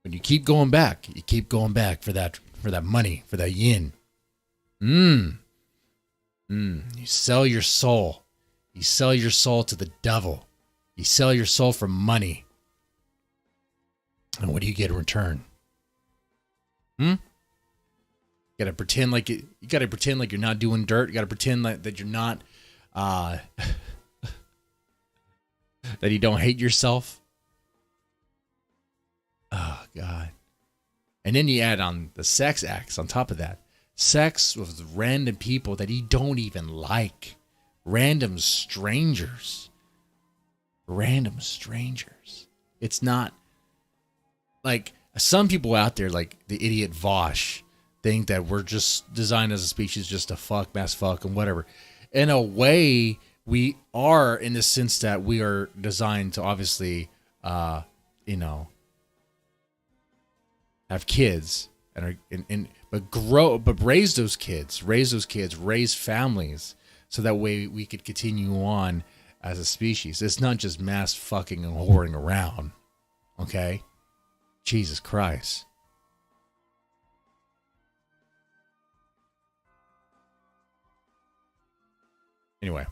When you keep going back for that money, for that yin. You sell your soul. You sell your soul to the devil. You sell your soul for money. And what do you get in return? You gotta pretend like you're not doing dirt. You gotta pretend that you're not that you don't hate yourself. Oh God. And then you add on the sex acts on top of that. Sex with random people that you don't even like. Random strangers. It's not like some people out there, like the idiot Vosh, think that we're just designed as a species just to fuck, mass fuck, and whatever. In a way, we are, in the sense that we are designed to obviously, have kids but raise those kids, raise families, so that way we could continue on as a species. It's not just mass fucking and whoring around. Okay? Jesus Christ. Anyway.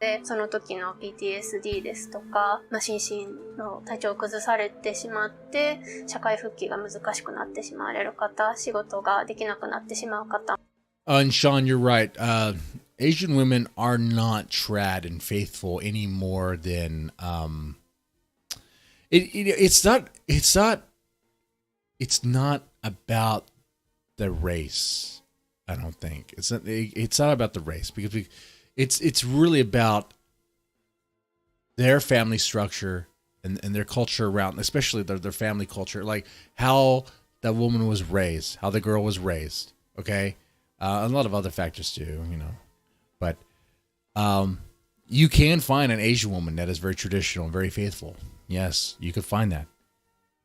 でその時の PTSD ですとか、心身の体調を崩されてしまって社会復帰が難しくなってしまわれる方、仕事ができなくなってしまう方。 And Sean, you're right. Asian women are not trad and faithful any more than it's not about the race. I don't think it's not about the race, because it's really about their family structure and their culture around, especially their family culture, like how that woman was raised, how the girl was raised. Okay. A lot of other factors too, but you can find an Asian woman that is very traditional and very faithful. Yes, you could find that.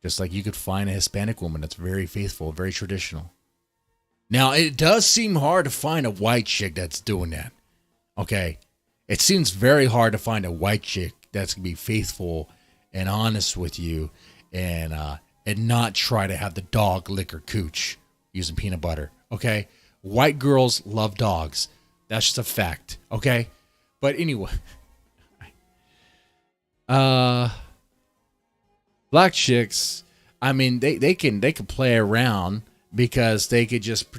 Just like you could find a Hispanic woman that's very faithful, very traditional. Now, it does seem hard to find a white chick that's doing that. Okay? It seems very hard to find a white chick that's going to be faithful and honest with you and not try to have the dog lick her cooch using peanut butter. Okay? White girls love dogs. That's just a fact. Okay? But anyway. Black chicks, I mean, they can play around because they could just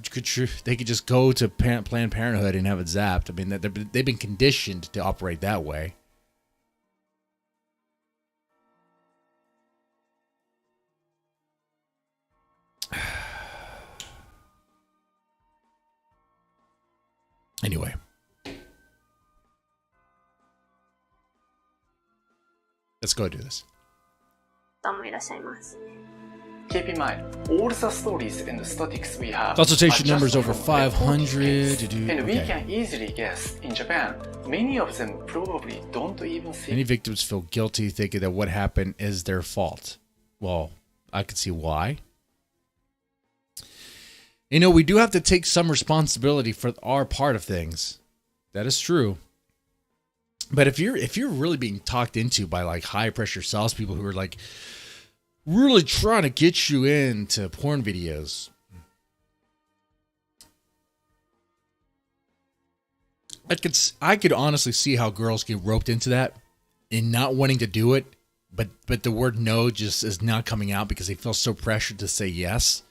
go to Planned Parenthood and have it zapped. I mean, they've been conditioned to operate that way. Anyway. Let's go do this. Keep in mind, all the stories and statistics we have Consultation are numbers just over from 500. and we can easily guess, in Japan, many of them probably don't even see. Many victims feel guilty, thinking that what happened is their fault. Well, I can see why. We do have to take some responsibility for our part of things. That is true. But if you're really being talked into by like high pressure salespeople who are like really trying to get you into porn videos, I could honestly see how girls get roped into that and not wanting to do it, but the word no just is not coming out because they feel so pressured to say yes.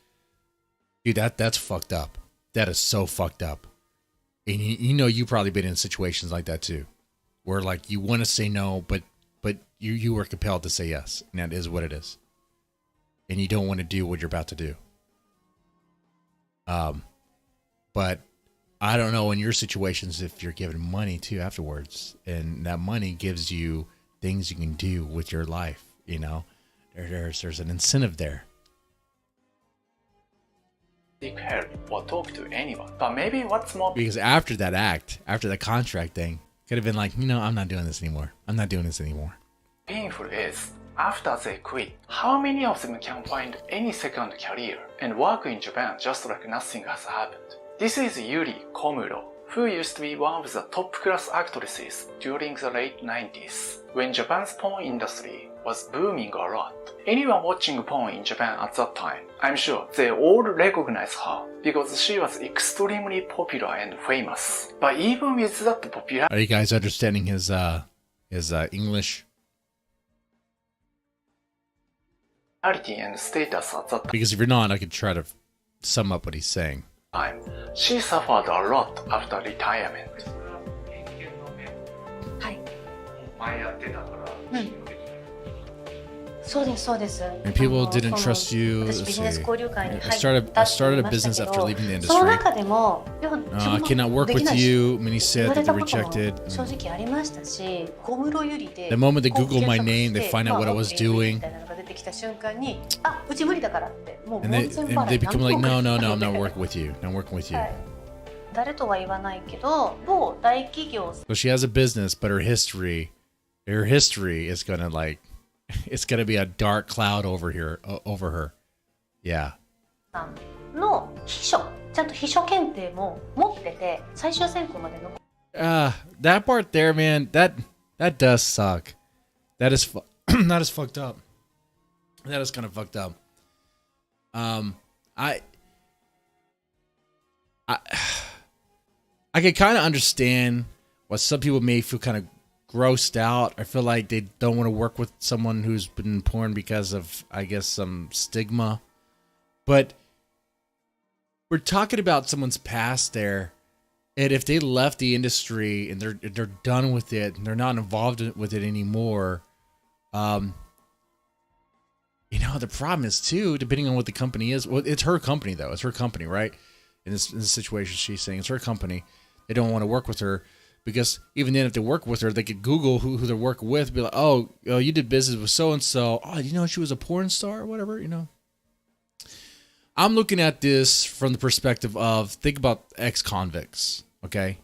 Dude, that's fucked up. That is so fucked up. And you've probably been in situations like that too, where like you want to say no, but you are compelled to say yes, and that is what it is. And you don't want to do what you're about to do. But I don't know in your situations if you're given money too afterwards, and that money gives you things you can do with your life. There's an incentive there. Seek help or talk to anyone. But maybe what's more, Because after that contract thing, could have been like, I'm not doing this anymore. painful is, after they quit, how many of them can find any second career and work in Japan just like nothing has happened? This is Yuri Komuro, who used to be one of the top-class actresses during the late 90s, when Japan's porn industry was booming a lot. Anyone watching porn in Japan at that time, I'm sure they all recognize her because she was extremely popular and famous. But even with that popularity, Are you guys understanding his English? and status at that Because if you're not, I could try to sum up what he's saying. time, she suffered a lot after retirement. はい。前やってたから、そうですそうです。 And people didn't trust you. 私 Let's ビジネス see. 交流会に I 入 started ったって言い a ました business け after ど、 leaving the その industry. 中でもいや自 I 分 cannot も work できな with いし you. Many 言 said われ that た they ことも rejected. 正直ありましたし、小室ゆりで The moment that こう Google my 検索 name, し they て find out what I was まあ OK み doing. たいなのが出てききた瞬間に、あ、うち無理だからってもう And 門 they, 前 and 払 they い become like, 何 no, 個 no, も no, I'm 言 not って working with you. Not working with you. はい、誰とは言わないけど某大企業 So she has a business, but her history is gonna like, it's gonna be a dark cloud over her. Yeah. さんの秘書、ちゃんと秘書検定も持ってて最終選考まで残 That part there, man, that does suck. That is that is fucked up. That is kind of fucked up. I can kind of understand why some people may feel kind of grossed out. I feel like they don't want to work with someone who's been in porn because of, I guess, some stigma. But we're talking about someone's past there. And if they left the industry and they're done with it and they're not involved with it anymore, the problem is too, depending on what the company is. Well, it's her company though. It's her company, right? In this situation, she's saying it's her company. They don't want to work with her because even then, if they work with her, they could Google who they're working with, be like, oh, you did business with so and so. Oh, she was a porn star or whatever. I'm looking at this from the perspective of, think about ex-convicts, okay?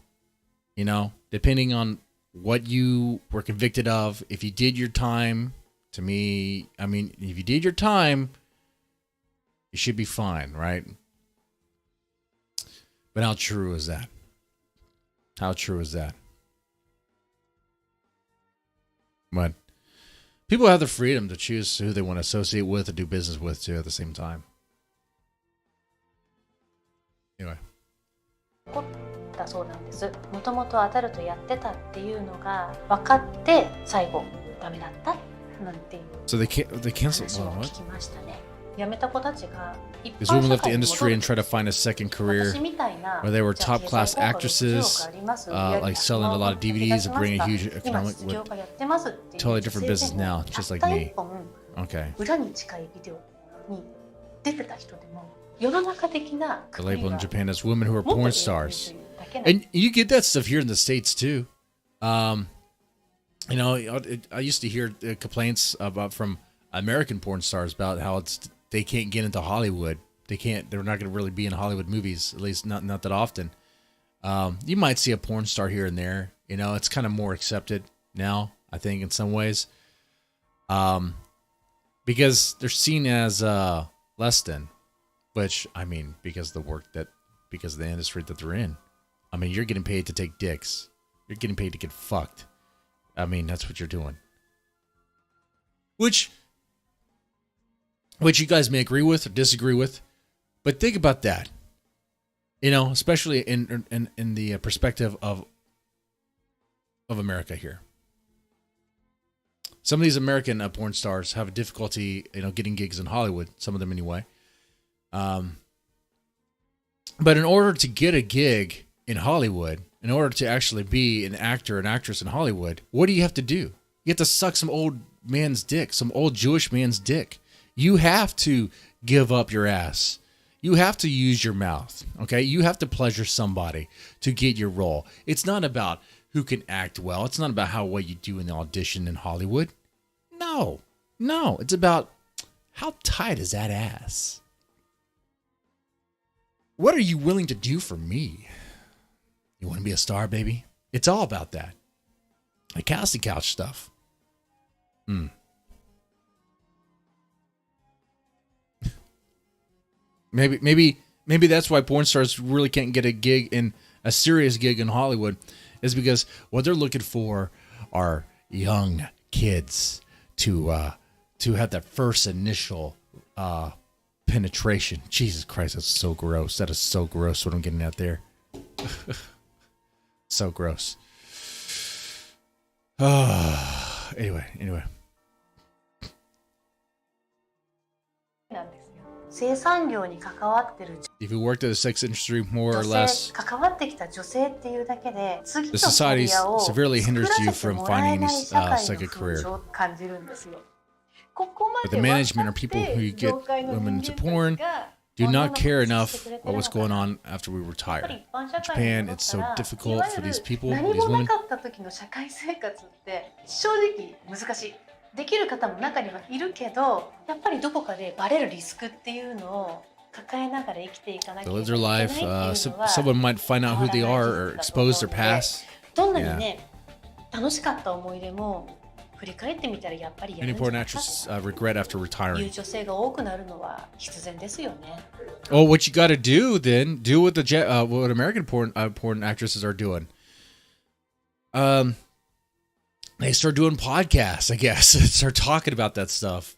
Depending on what you were convicted of, if you did your time, to me, if you did your time, you should be fine, right? But how true is that? How true is that? But people have the freedom to choose who they want to associate with or do business with too at the same time. Anyway. 残ったそうなんです。もともとアダルトやってたっていうのが分かって最後ダメだったなんていう So they canceled. 話を聞きましたね。辞めた子たちが一 This 般 woman 社 left the 会に industry 戻 and る tried to find a second career 私みたいな where they were じゃあ top class 経済効果の事業 actresses, があります like selling a lot of DVDs and bringing a huge 今 economic 実業家やってますっていう totally different 女性 business で now, も just た like った me. 一本 Okay. 裏に近いビデオに出てた人でも世の中的な The くくり label in が Japan is women who are もっと porn 言える stars. というだけなんです And you get that stuff here in the States too. I used to hear complaints from American porn stars about how they can't get into Hollywood. They're not going to really be in Hollywood movies, at least not that often. You might see a porn star here and there. It's kind of more accepted now, I think, in some ways. Because they're seen as less than, which, because of the industry that they're in. You're getting paid to take dicks. You're getting paid to get fucked. That's what you're doing. Which you guys may agree with or disagree with, but think about that. Especially in the perspective of America here. Some of these American porn stars have a difficulty, getting gigs in Hollywood. Some of them anyway. But in order to get a gig in Hollywood, in order to actually be an actor, an actress in Hollywood, what do you have to do? You have to suck some old man's dick, some old Jewish man's dick. You have to give up your ass. You have to use your mouth, okay? You have to pleasure somebody to get your role. It's not about who can act well. It's not about how well you do in the audition in Hollywood. No. It's about how tight is that ass? What are you willing to do for me? You want to be a star, baby? It's all about that. The casting couch stuff. Maybe that's why porn stars really can't get a serious gig in Hollywood, is because what they're looking for are young kids to have that first initial penetration. Jesus Christ, that's so gross. That is so gross what I'm getting at there. So gross. Anyway. なんですよ。生産業に関わってる If you worked in the sex industry more or 女 less, 性関わってきた女性っていうだけで次の the キャ society リアを severely 作 hinders ら you せて from もらえ finding ない any 社会の second 風 career. 潮を感じるんですよ。ここま But で the 分 management か or っ people て who get 業界の women 人 into 間た porn ちが do 女の not 子 care を enough してくれて about る what's のか going な。 on after we やっぱ retire. り一般社 In 会に Japan, 戻 it's った so ら、い difficult わ for ゆ these る people, 何 these もな women. かった時の社会生活って正直難しい。できる方も中にはいるけど、やっぱりどこかでバレるリスクっていうのを抱えながら生きていかなきゃ They い live け their ない life. っていうのは Someone might find out who they are or expose their past. どんなにね、楽しかった思い出も振り返ってみたらやっぱりやる Many んじゃ porn ないか actresses regret after という retiring. 女性が多くなるのは必然ですよね。Oh, what you got to do then? Do what what American porn actresses are doing. They start doing podcasts, I guess. Start talking about that stuff.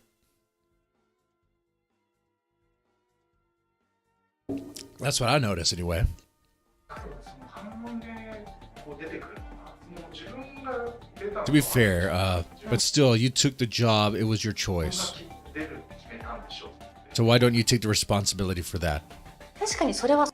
That's what I notice anyway. 反論でこう出てくるのはもう自分が出たのは To be fair, but still, you took the job. It was your choice. 出るって決めたんでしょう。 So why don't you take the responsibility for that? 確かにそれは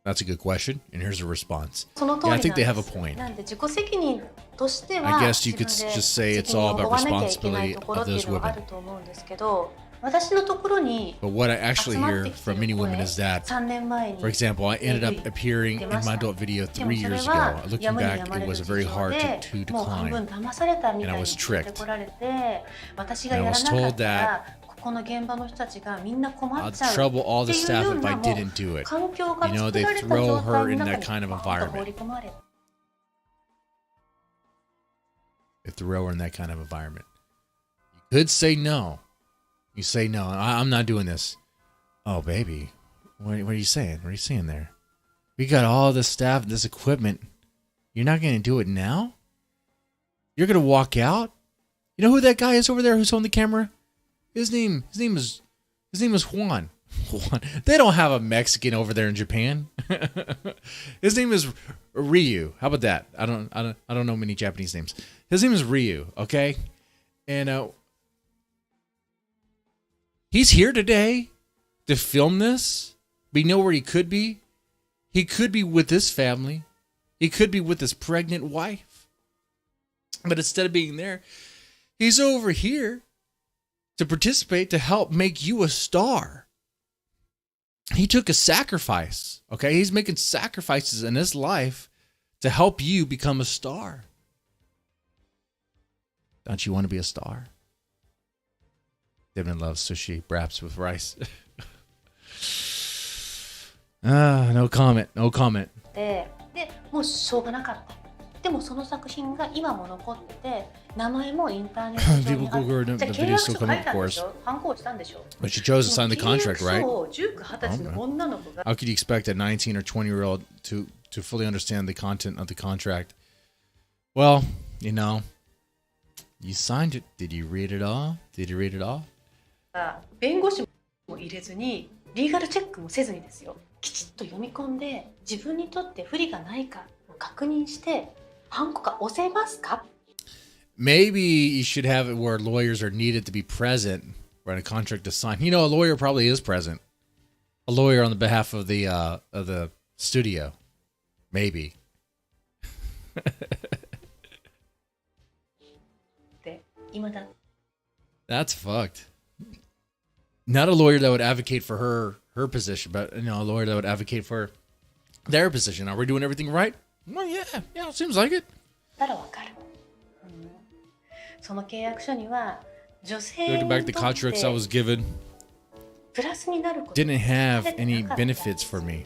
That's a good question, and here's a response. その通り Yeah, な I んです。 think they have a point. なんで自己責任としては I guess you 自 could 分で just say it's 責任 all を about 負わなきゃいけない responsibility ところ of ってい those うのがあ women. ると思うんですけど、私のところに But what I actually 集まっ hear てきて from many る women is 声、 that, 3年前に for example, I ended up appearing in my adult video 3 years ago. Looking back, it was very hard to もう半分 decline. 騙されたみたい And I に was 言ってこられて、私が And や I ら was なか told った that らここの現場の人たちがみんな困っ I'd ちゃう trouble all っ the ていう staff よう if な I もう didn't do it. 環境が You know, 作 they られた throw 状 her 態の in 中 that に kind of バーンと放り environment. 込まれ They throw her in that kind of environment. You could say no. You say no. I'm not doing this. Oh, baby, what are you saying? What are you saying there? We got all this staff, this equipment. You're not going to do it now? You're going to walk out? You know who that guy is over there who's on the camera? His name is Juan. Juan. They don't have a Mexican over there in Japan. His name is Ryu. How about that? I don't know many Japanese names. His name is Ryu, okay? And he's here today to film this. We know where he could be. He could be with his family. He could be with his pregnant wife. But instead of being there, he's over here to participate to help make you a star. He took a sacrifice, okay? He's making sacrifices in his life to help you become a star. Don't you want to be a star? Devin loves sushi, perhaps with rice. No comment. No comment. て、でもうしょうがなかった。でもその作品が今も残ってて、名前もインターネット上にあ People Google る。 the じゃあ video 契約 still 書書 coming, い of たんで course. しょ。ハンコをしたんでしょ。 But she chose to sign the 契約 contract, 書 right? を19、20歳の女の子が How could you expect a 19 or 20-year-old to fully understand the content of the contract? Well, you know, you signed it. Did you read it all? Did you read it all? 弁護士も入れずに、リーガルチェックもせずにですよ。きちっと読み込んで、自分にとって不利がないかを確認して、ハンコが押せますか？ Maybe you should have it where lawyers are needed to be present when a contract is signed. You know, a lawyer probably is present. A lawyer on the behalf of the studio. Maybe. って今だ。 That's fucked. Not a lawyer that would advocate for her position, but you know, a lawyer that would advocate for their position. Are we doing everything right? Well, yeah, seems like it. だらわかる。その契約書には女性 Looking に back と the contracts I って was given プラスになること didn't have 書かれて any なかったんです benefits for me.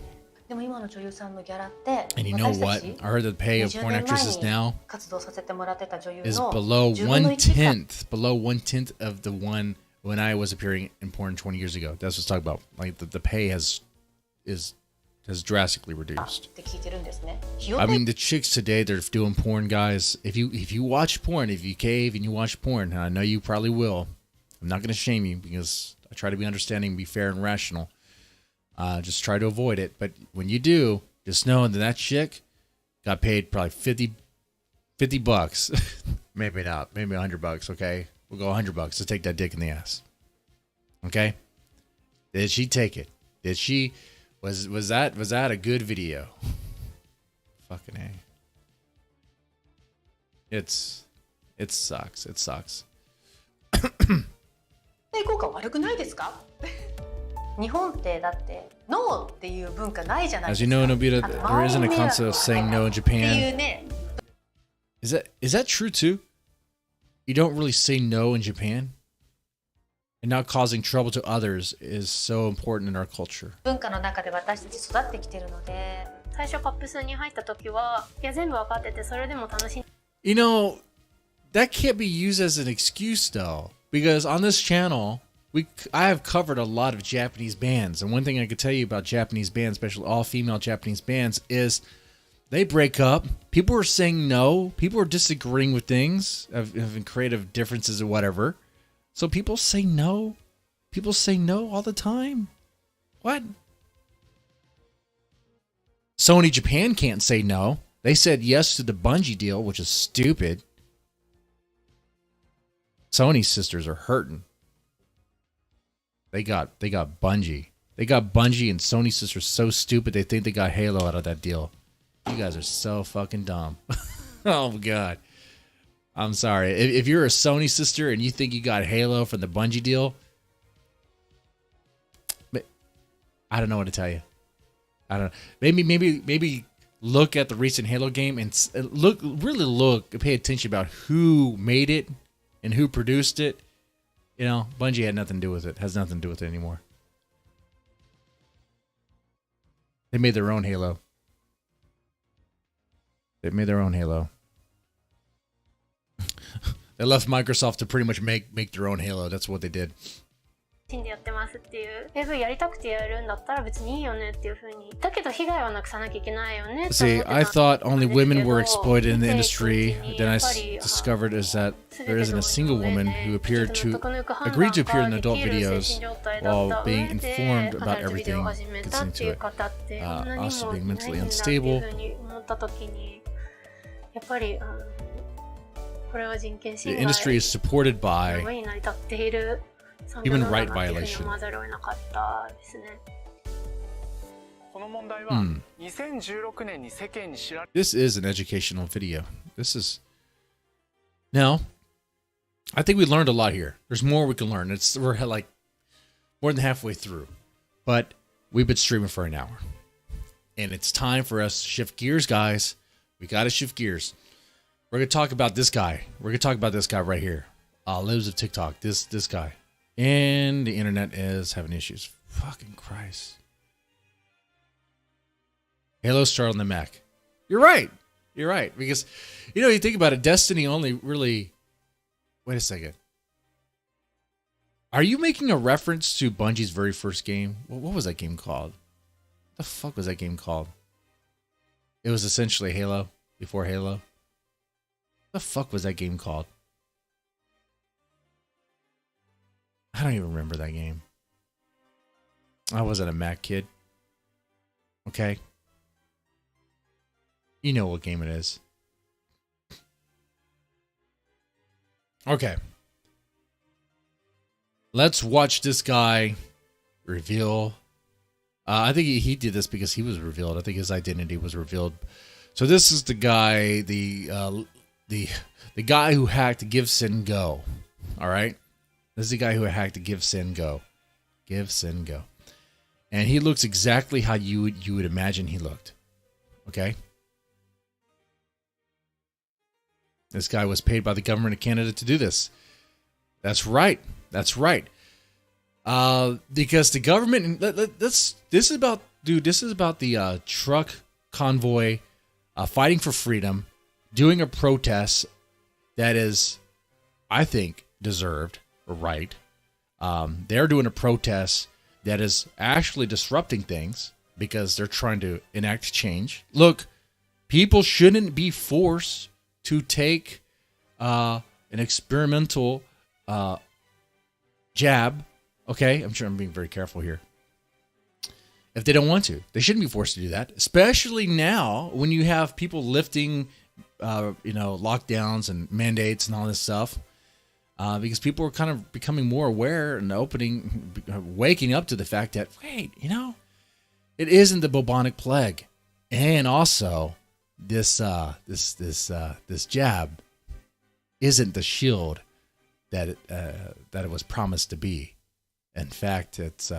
でも今の女優さんのギャラって And you know 私た what? ち I heard the pay of 20 porn 年 actresses 前 now に活動させてもらってた女優 is の below 10分の1 below 1/10 of the one when I was appearing in porn 20 years ago. That's what I'm talking about. Like the pay has drastically っ reduced. て聞いてるんですね。 I mean, the chicks today, they're doing porn, guys. If you watch porn, if you cave and you watch porn, and I know you probably will, I'm not going to shame you because I try to be understanding, be fair and rational. Just try to avoid it. But when you do, just know that chick got paid probably $50 bucks. Maybe not. Maybe $100, okay? We'll go $100 to take that dick in the ass. Okay? Did she take it? Did she... Was that a good video? Fucking A. It sucks. It sucks. 効果悪くないですか？日本ってだってノーっていう文化ないじゃないで As す you か。 know, Nobita, あと there isn't a 周りに迷惑 concept of saying no in ってい Japan. うね。 Is that true too? you don't really say no in Japan, and not causing trouble to others is so important in our culture. 文化の中で私たち育ってきてるので、最初カップ数に入った時はいや全部分かっててそれでも楽しん You know, that can't be used as an excuse though, because on this channel, I have covered a lot of Japanese bands, and one thing I could tell you about Japanese bands, especially all-female Japanese bands, is they break up. People are saying no. People are disagreeing with things, having creative differences or whatever. So people say no. People say no all the time. What? Sony Japan can't say no. They said yes to the Bungie deal, which is stupid. Sony's sisters are hurting. They got Bungie. They got Bungie, and Sony's sisters so stupid they think they got Halo out of that deal. You guys are so fucking dumb. Oh god. I'm sorry. If you're a Sony sister and you think you got Halo from the Bungie deal, I don't know what to tell you. I don't know. Maybe look at the recent Halo game and pay attention about who made it and who produced it. You know, Bungie had nothing to do with it. Has nothing to do with it anymore. They made their own Halo. They made their own Halo. They left Microsoft to pretty much make their own Halo. That's what they did. でやってますっていう AV やりたくてやるんだったら別にいいよねっていう風にだけど被害はなくさなきゃいけないよね See, I thought only women were exploited in the industry. Then I discovered is that there isn't a single woman who agreed to appear in adult videos while being informed about everything concerning to it. Also being mentally unstable. 思った時にやっぱりこれは人権 The industry is supported by 上に成り立っている human right violation. この問題は2016年に世間に知られ This is an educational video. This is now. I think we learned a lot here. There's more we can learn. We're like more than halfway through, but we've been streaming for an hour, and it's time for us to shift gears, guys. We got to shift gears. We're gonna talk about this guy. We're gonna talk about this guy right here. Lives of TikTok. This guy. And the internet is having issues. Fucking Christ. Halo Star on the Mac. You're right. You're right. Because, you think about it, Destiny only really... Wait a second. Are you making a reference to Bungie's very first game? What was that game called? What the fuck was that game called? It was essentially Halo before Halo. What the fuck was that game called? I don't even remember that game. I wasn't a Mac kid. Okay. You know what game it is. Okay. Let's watch this guy reveal. I think he did this because he was revealed. I think his identity was revealed. So this is the guy, the guy who hacked GiveSendGo. All right. This is the guy who hacked the GiveSendGo. GiveSendGo. And he looks exactly how you would imagine he looked. Okay? This guy was paid by the government of Canada to do this. That's right. That's right. Because the government... This is about the truck convoy fighting for freedom, doing a protest that is, I think, deserved. Right. They're doing a protest that is actually disrupting things because they're trying to enact change. Look, people shouldn't be forced to take an experimental jab. Okay, I'm sure I'm being very careful here. If they don't want to, they shouldn't be forced to do that, especially now when you have people lifting, lockdowns and mandates and all this stuff. Because people are kind of becoming more aware and waking up to the fact that, wait, it isn't the bubonic plague. And also, this jab isn't the shield that it was promised to be. In fact, it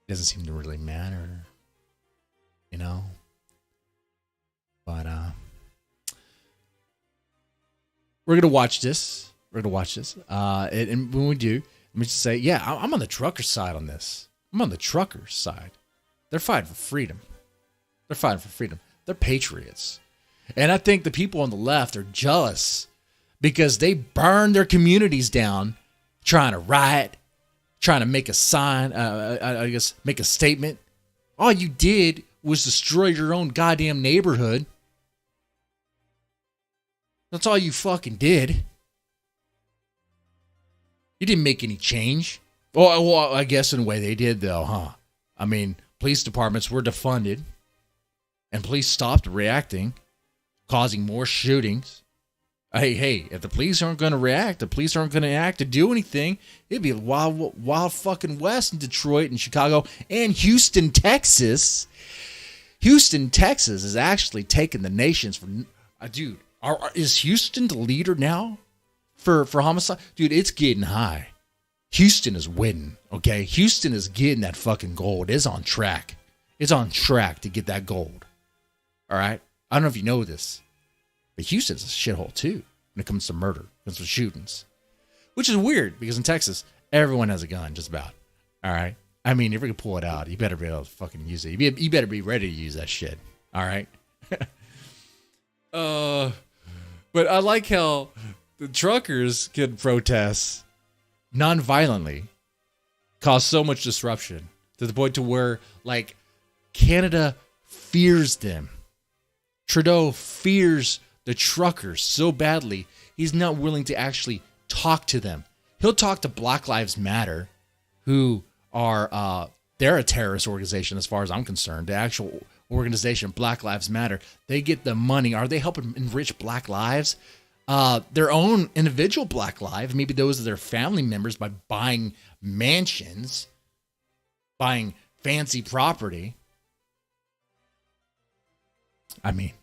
doesn't seem to really matter, But we're gonna watch this. We're gonna watch this. And when we do, let me just say, yeah, I'm on the trucker side on this. I'm on the truckers' side. They're fighting for freedom. They're fighting for freedom. They're patriots. And I think the people on the left are jealous because they burn their communities down trying to riot, trying to make a sign, I guess, make a statement. All you did was destroy your own goddamn neighborhood. That's all you fucking did. You didn't make any change. Well, I guess in a way they did, though, huh? I mean, police departments were defunded, and police stopped reacting, causing more shootings. Hey, if the police aren't going to react, the police aren't going to act to do anything, it'd be a wild fucking west in Detroit and Chicago and Houston, Texas. Houston, Texas is actually taking the nations for... dude, is Houston the leader now for homicide? Dude, it's getting high. Houston is winning, okay? Houston is getting that fucking gold. It's on track. It's on track to get that gold. All right? I don't know if you know this, but Houston's a shithole too when it comes to murder, when it comes to shootings. Which is weird because in Texas, everyone has a gun, just about. All right? I mean, if you're going to pull it out, you better be able to fucking use it. You better be ready to use that shit. All right? But I like how the truckers can protest non-violently, cause so much disruption to the point to where, like, Canada fears them. Trudeau fears the truckers so badly, he's not willing to actually talk to them. He'll talk to Black Lives Matter, who are, they're a terrorist organization as far as I'm concerned. The actual organization, Black Lives Matter, they get the money. Are they helping enrich Black lives? Their own individual Black lives, maybe those of their family members, by buying mansions, buying fancy property. I mean,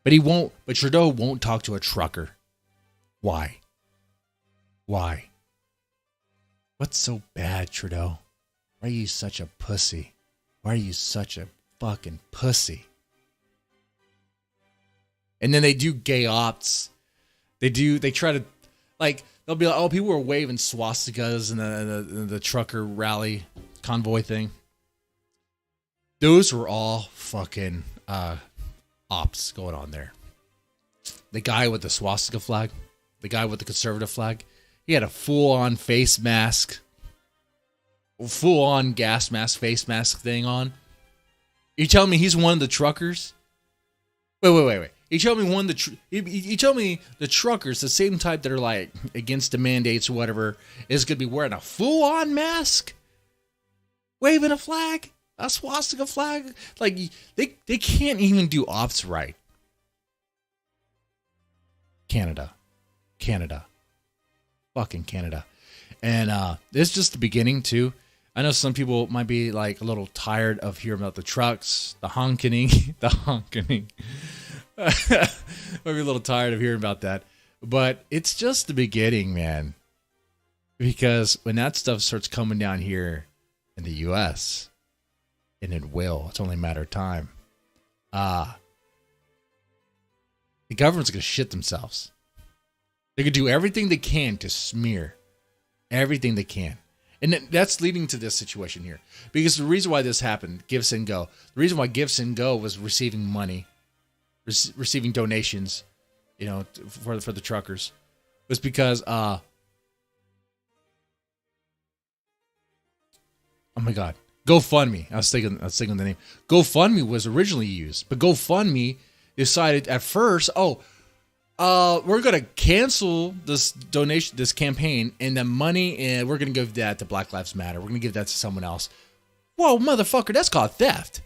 but Trudeau won't talk to a trucker. Why? What's so bad, Trudeau? Why are you such a pussy? Why are you such a fucking pussy? And then they do gay ops. They try to, like, they'll be like, oh, people were waving swastikas in the trucker rally convoy thing. Those were all fucking ops going on there. The guy with the swastika flag, the guy with the conservative flag, he had a full-on face mask, full-on gas mask, face mask thing on. You telling me he's one of the truckers? Wait. You tell me you tell me the truckers, the same type that are like against the mandates or whatever, is going to be wearing a full-on mask, waving a flag, a swastika flag. Like they can't even do ops right. Canada, fucking Canada, and this is just the beginning too. I know some people might be like a little tired of hearing about the trucks, the honking. Might be a little tired of hearing about that, but it's just the beginning, man. Because when that stuff starts coming down here in the U.S., and it will, it's only a matter of time. The government's gonna shit themselves. They could do everything they can to smear everything they can, and that's leading to this situation here. Because the reason why this happened, GiveSendGo, the reason why GiveSendGo was receiving money, receiving donations, you know, for the truckers, was because oh my God, GoFundMe. I was thinking the name. GoFundMe was originally used, but GoFundMe decided at first, we're gonna cancel this donation, this campaign, and the money, and we're gonna give that to Black Lives Matter. We're gonna give that to someone else. Whoa, motherfucker, that's called theft.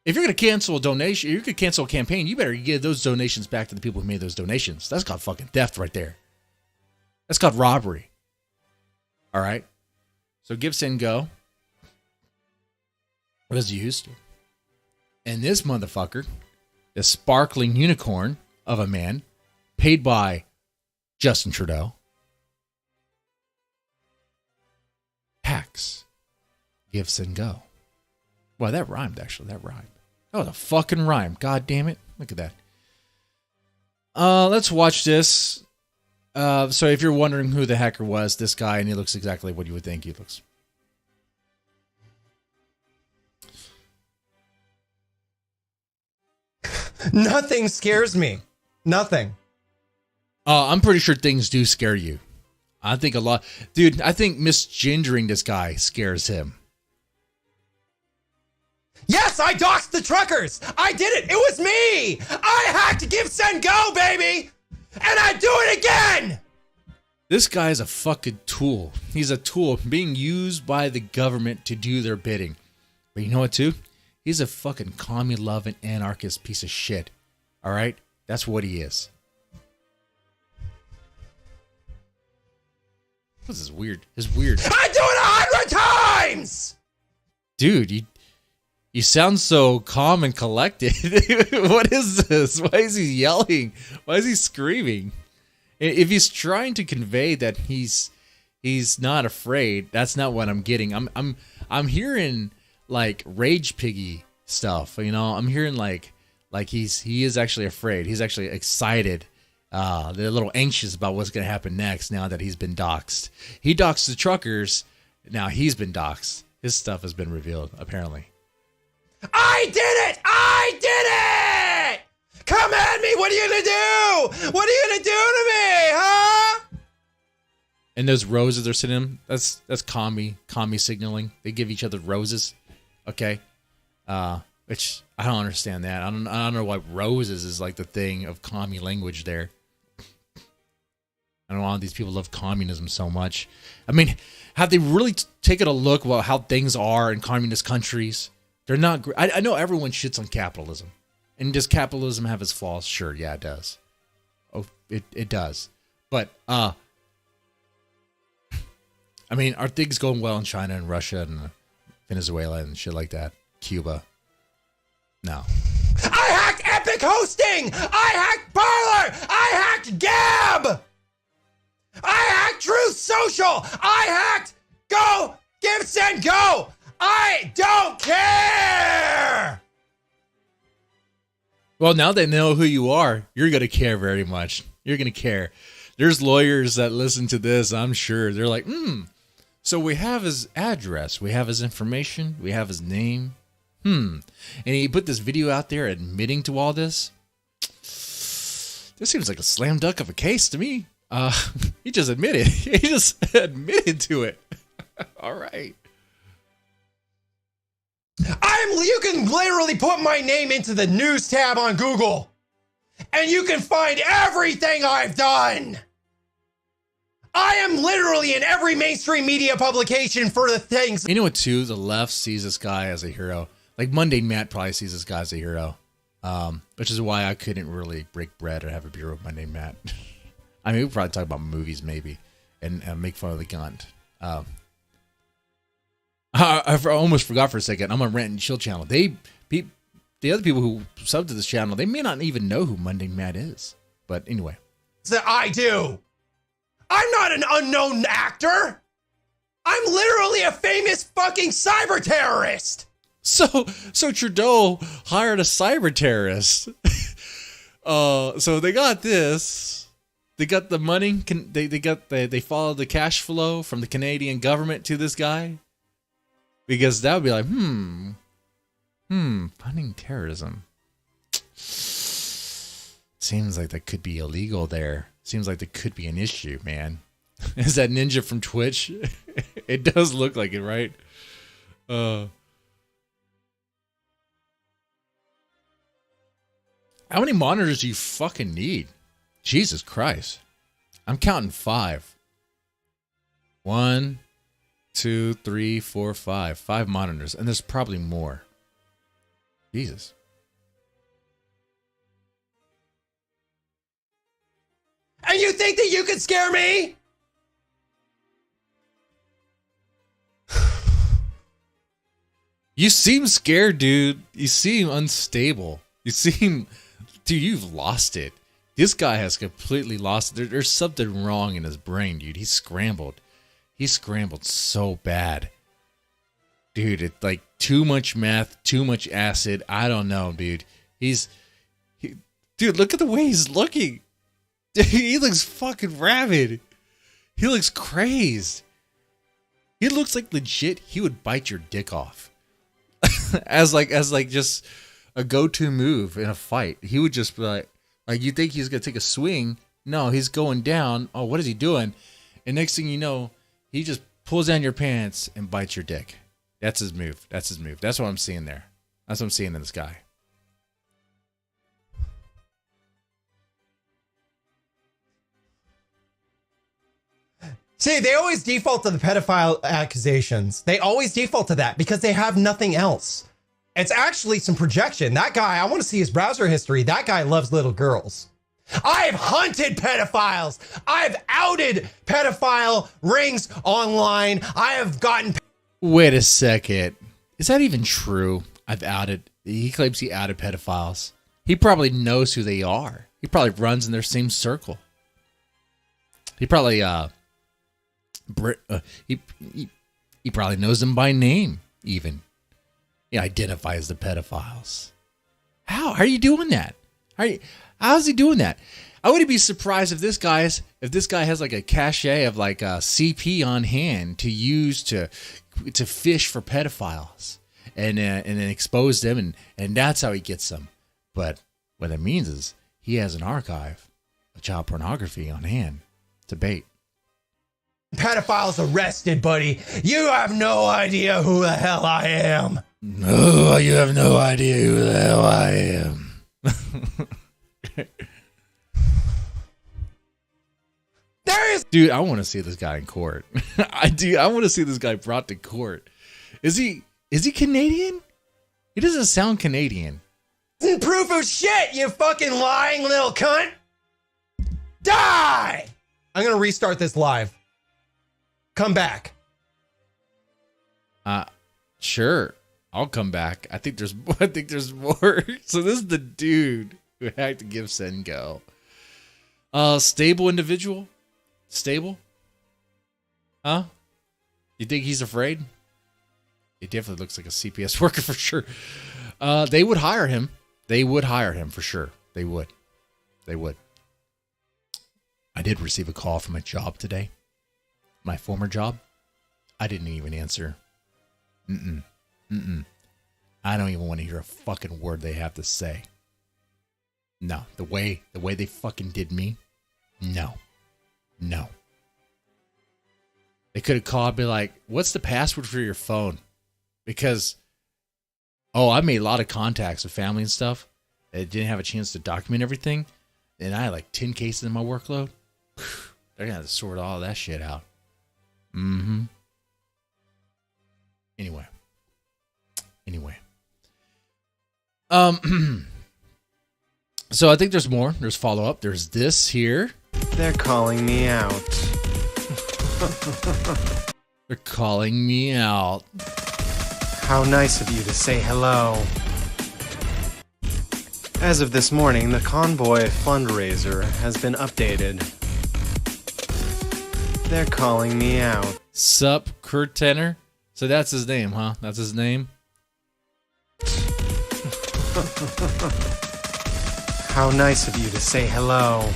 If you're going to cancel a donation, you could cancel a campaign, you better give those donations back to the people who made those donations. That's called fucking theft right there. That's called robbery. All right? So GiveSendGo was used. And this motherfucker, this sparkling unicorn of a man, paid by Justin Trudeau, hacks GiveSendGo. Well, that rhymed, actually. That rhymed. That was a fucking rhyme. God damn it. Look at that. Let's watch this. So if you're wondering who the hacker was, this guy, and he looks exactly what you would think he looks. Nothing scares me. Nothing. I'm pretty sure things do scare you. I think a lot. Dude, I think misgendering this guy scares him. Yes, I doxed the truckers. I did it. It was me. I hacked GiveSendGo, baby. And I do it again. This guy is a fucking tool. He's a tool being used by the government to do their bidding. But you know what, too? He's a fucking commie-loving anarchist piece of shit. All right? That's what he is. This is weird. It's weird. I do it 100 times! Dude, you sound so calm and collected. What is this? Why is he yelling? Why is he screaming? If he's trying to convey that he's not afraid, that's not what I'm getting. I'm hearing like rage piggy stuff, you know. I'm hearing like he is actually afraid. He's actually excited. They're a little anxious about what's going to happen next now that he's been doxxed. He doxed the truckers. Now he's been doxxed. His stuff has been revealed, apparently. I did it! I did it! Come at me! What are you gonna do? What are you gonna do to me, huh? And those roses they're sending him, that's commie signaling. They give each other roses, okay? Which I don't understand that. I don't know why roses is like the thing of commie language there. I don't know why these people love communism so much. I mean, have they really taken a look about how things are in communist countries? They're not. I know everyone shits on capitalism, and does capitalism have its flaws? Sure, yeah, it does. Oh, it does. But I mean, are things going well in China and Russia and Venezuela and shit like that? Cuba? No. I hacked Epic Hosting! I hacked Parler! I hacked Gab! I hacked Truth Social! I hacked Go! GiveSendGo! I don't care! Well, now they know who you are. You're going to care very much. You're going to care. There's lawyers that listen to this, I'm sure. They're like, so we have his address. We have his information. We have his name. And he put this video out there admitting to all this. This seems like a slam dunk of a case to me. He just admitted. He just admitted to it. All right. You can literally put my name into the news tab on Google, and you can find everything I've done. I am literally in every mainstream media publication for the things. You know what, too? The left sees this guy as a hero. Like Mundane Matt probably sees this guy as a hero, which is why I couldn't really break bread or have a beer with Mundane Matt. I mean, we probably talk about movies maybe and make fun of the Gunt. I almost forgot for a second. I'm on Rant and Chill channel. The other people who sub to this channel, they may not even know who Mundane Matt is. But anyway. That I do. I'm not an unknown actor. I'm literally a famous fucking cyber terrorist. So Trudeau hired a cyber terrorist. So they got this. They got the money. They followed the cash flow from the Canadian government to this guy. Because that would be like, funding terrorism. Seems like that could be illegal there. Seems like there could be an issue, man. Is that ninja from Twitch? It does look like it, right? How many monitors do you fucking need? Jesus Christ. I'm counting 5. 1, 2, 3, 4, 5. 5 monitors. And there's probably more. Jesus. And you think that you can scare me? You seem scared, dude. You seem unstable. You seem... Dude, you've lost it. This guy has completely lost it. There's something wrong in his brain, dude. He's scrambled. He scrambled so bad. Dude, it's like too much meth, too much acid. I don't know, dude. Dude, look at the way he's looking. Dude, he looks fucking rabid. He looks crazed. He looks like legit. He would bite your dick off as just a go-to move in a fight. He would just be like you think he's gonna take a swing? No, he's going down. Oh, what is he doing? And next thing you know, he just pulls down your pants and bites your dick. That's his move. That's his move. That's what I'm seeing there. That's what I'm seeing in this guy. See, they always default to the pedophile accusations. They always default to that because they have nothing else. It's actually some projection. That guy, I want to see his browser history. That guy loves little girls. I've hunted pedophiles. I've outed pedophile rings online. I have gotten... Wait a second. Is that even true? He claims he outed pedophiles. He probably knows who they are. He probably runs in their same circle. He probably, he probably knows them by name, even. He identifies the pedophiles. How are you doing that? How's he doing that? I wouldn't be surprised if this guy has like a cachet of like a CP on hand to use to fish for pedophiles and then expose them and that's how he gets them. But what that means is he has an archive of child pornography on hand to bait. Pedophiles arrested, buddy. You have no idea who the hell I am. No, you have no idea who the hell I am. Dude, I want to see this guy in court. I do. I want to see this guy brought to court. Is he Canadian? He doesn't sound Canadian. Proof of shit, you fucking lying little cunt. Die! I'm going to restart this live. Come back. Sure. I'll come back. I think there's more. So this is the dude who hacked GiveSendGo. Stable individual? Stable? Huh? You think he's afraid? He definitely looks like a CPS worker for sure. They would hire him. They would hire him for sure. They would. They would. I did receive a call from a job today. My former job. I didn't even answer. I don't even want to hear a fucking word they have to say. No, the way they fucking did me. No. They could have called and be like, "What's the password for your phone?" Because I made a lot of contacts with family and stuff. I didn't have a chance to document everything, and I had like 10 cases in my workload. They're gonna have to sort all that shit out. Anyway. So I think there's more. There's follow-up. There's this here. They're calling me out. They're calling me out. How nice of you to say hello. As of this morning, the Convoy fundraiser has been updated. They're calling me out. Sup, Kurt Tenner? So that's his name, huh? That's his name? How nice of you to say hello.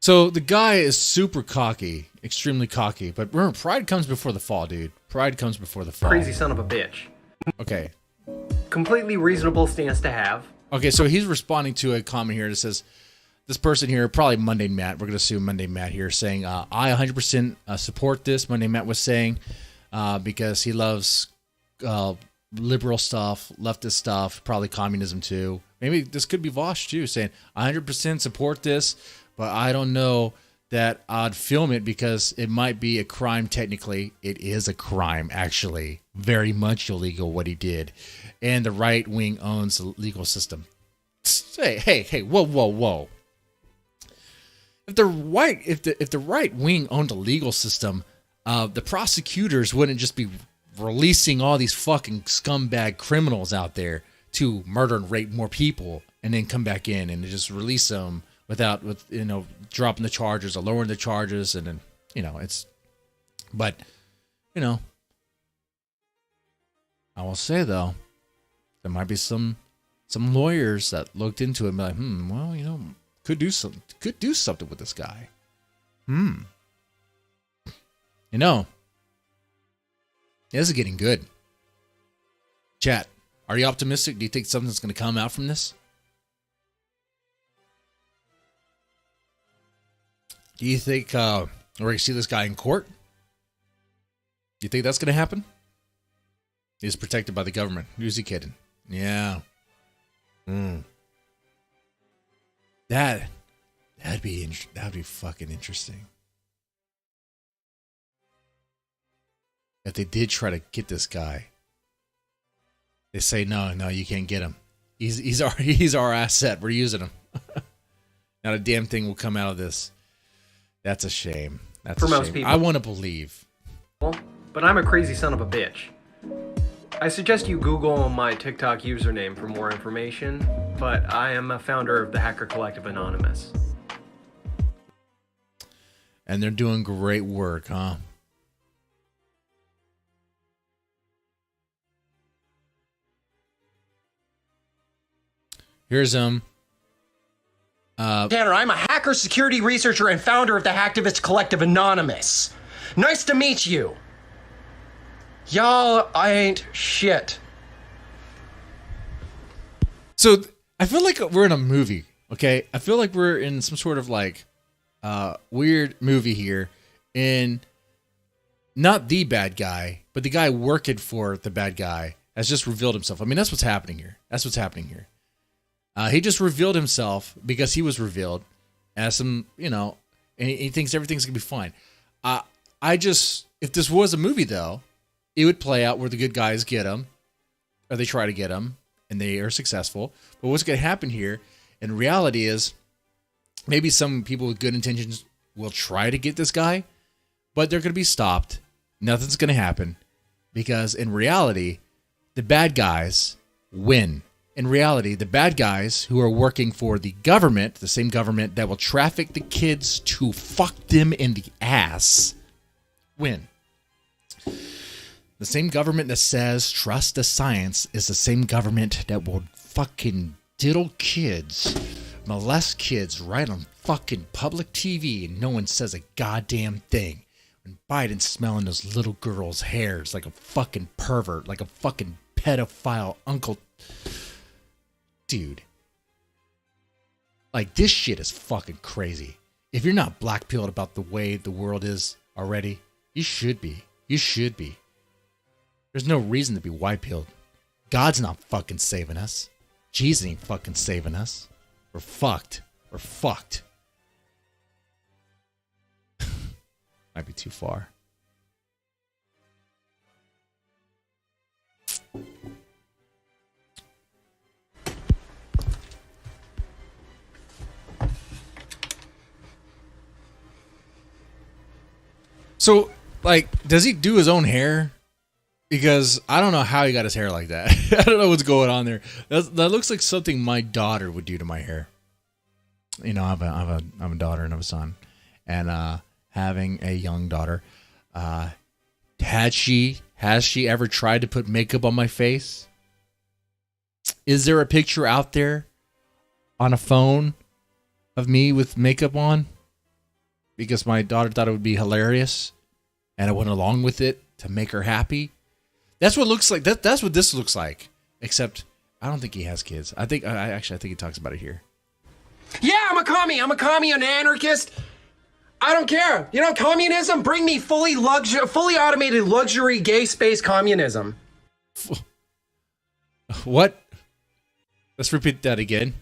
So the guy is super cocky, extremely cocky. But remember, pride comes before the fall, dude. Pride comes before the fall. Crazy son of a bitch. Okay. Completely reasonable stance to have. Okay, so he's responding to a comment here that says, this person here, probably Monday Matt, we're going to assume Monday Matt here, saying, I 100% support this. Monday Matt was saying, because he loves liberal stuff, leftist stuff, probably communism too. Maybe this could be Vosh too, saying, I 100% support this, but I don't know that I'd film it because it might be a crime technically. It is a crime, actually. Very much illegal what he did. And the right wing owns the legal system. Hey, whoa. If the right wing owned a legal system, the prosecutors wouldn't just be releasing all these fucking scumbag criminals out there to murder and rape more people and then come back in and just release them without dropping the charges or lowering the charges, and then I will say though, there might be some some lawyers that looked into it and be like, well, you know, could do something with this guy. You know, this is getting good. Chat, are you optimistic? Do you think something's going to come out from this? Do you think we're going to see this guy in court? You think that's going to happen? He's protected by the government. Who's he kidding? Yeah. That'd be fucking interesting. If they did try to get this guy, they say no, you can't get him. He's our asset. We're using him. Not a damn thing will come out of this. That's a shame. That's For a most shame. people. I want to believe. But I'm a crazy son of a bitch. I suggest you Google my TikTok username for more information, but I am a founder of the Hacker Collective Anonymous. And they're doing great work, huh? Here's Tanner, I'm a hacker security researcher and founder of the Hacktivist Collective Anonymous. Nice to meet you. Y'all ain't shit. So I feel like we're in a movie, okay? I feel like we're in some sort of like weird movie here, and not the bad guy, but the guy working for the bad guy has just revealed himself. I mean, that's what's happening here. He just revealed himself because he was revealed as some, and he thinks everything's gonna be fine. If this was a movie though, it would play out where the good guys get him, or they try to get him, and they are successful. But what's gonna happen here in reality is maybe some people with good intentions will try to get this guy, but they're gonna be stopped. Nothing's gonna happen because in reality, the bad guys win. In reality, the bad guys who are working for the government, the same government that will traffic the kids to fuck them in the ass, win. The same government that says trust the science is the same government that will fucking diddle kids, molest kids right on fucking public TV and no one says a goddamn thing. When Biden's smelling those little girls' hairs like a fucking pervert, like a fucking pedophile uncle. Dude, like this shit is fucking crazy. If you're not black-pilled about the way the world is already, you should be. You should be. There's no reason to be white-pilled. God's not fucking saving us. Jesus ain't fucking saving us. We're fucked. We're fucked. Might be too far. So, like, does he do his own hair? Because I don't know how he got his hair like that. I don't know what's going on there. That looks like something my daughter would do to my hair. You know, I have a daughter and I have a son, and having a young daughter, has she ever tried to put makeup on my face? Is there a picture out there on a phone of me with makeup on? Because my daughter thought it would be hilarious, and I went along with it to make her happy. That's what it looks like. That's what this looks like. Except I don't think he has kids. I think he talks about it here. Yeah, I'm a commie. I'm a commie, an anarchist. I don't care. Communism, bring me fully automated luxury gay space communism. What? Let's repeat that again.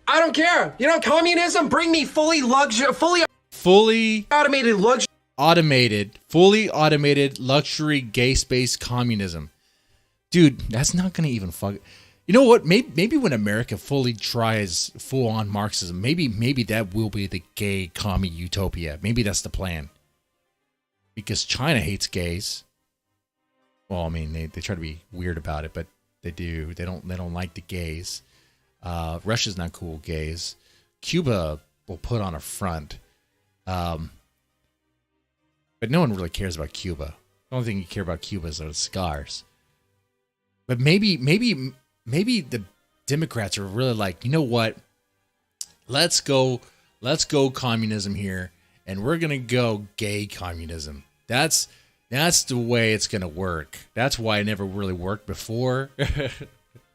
I don't care. Communism, bring me fully fully automated luxury gay space communism. Dude, that's not gonna even fuck. You know what? Maybe when America fully tries full on Marxism, maybe that will be the gay commie utopia. Maybe that's the plan. Because China hates gays. Well, I mean, they try to be weird about it, but they do. They don't like the gays. Russia's not cool with gays. Cuba will put on a front. But no one really cares about Cuba. The only thing you care about Cuba is the cigars. But maybe the Democrats are really like, you know what? Let's go communism here, and we're gonna go gay communism. That's the way it's gonna work. That's why it never really worked before.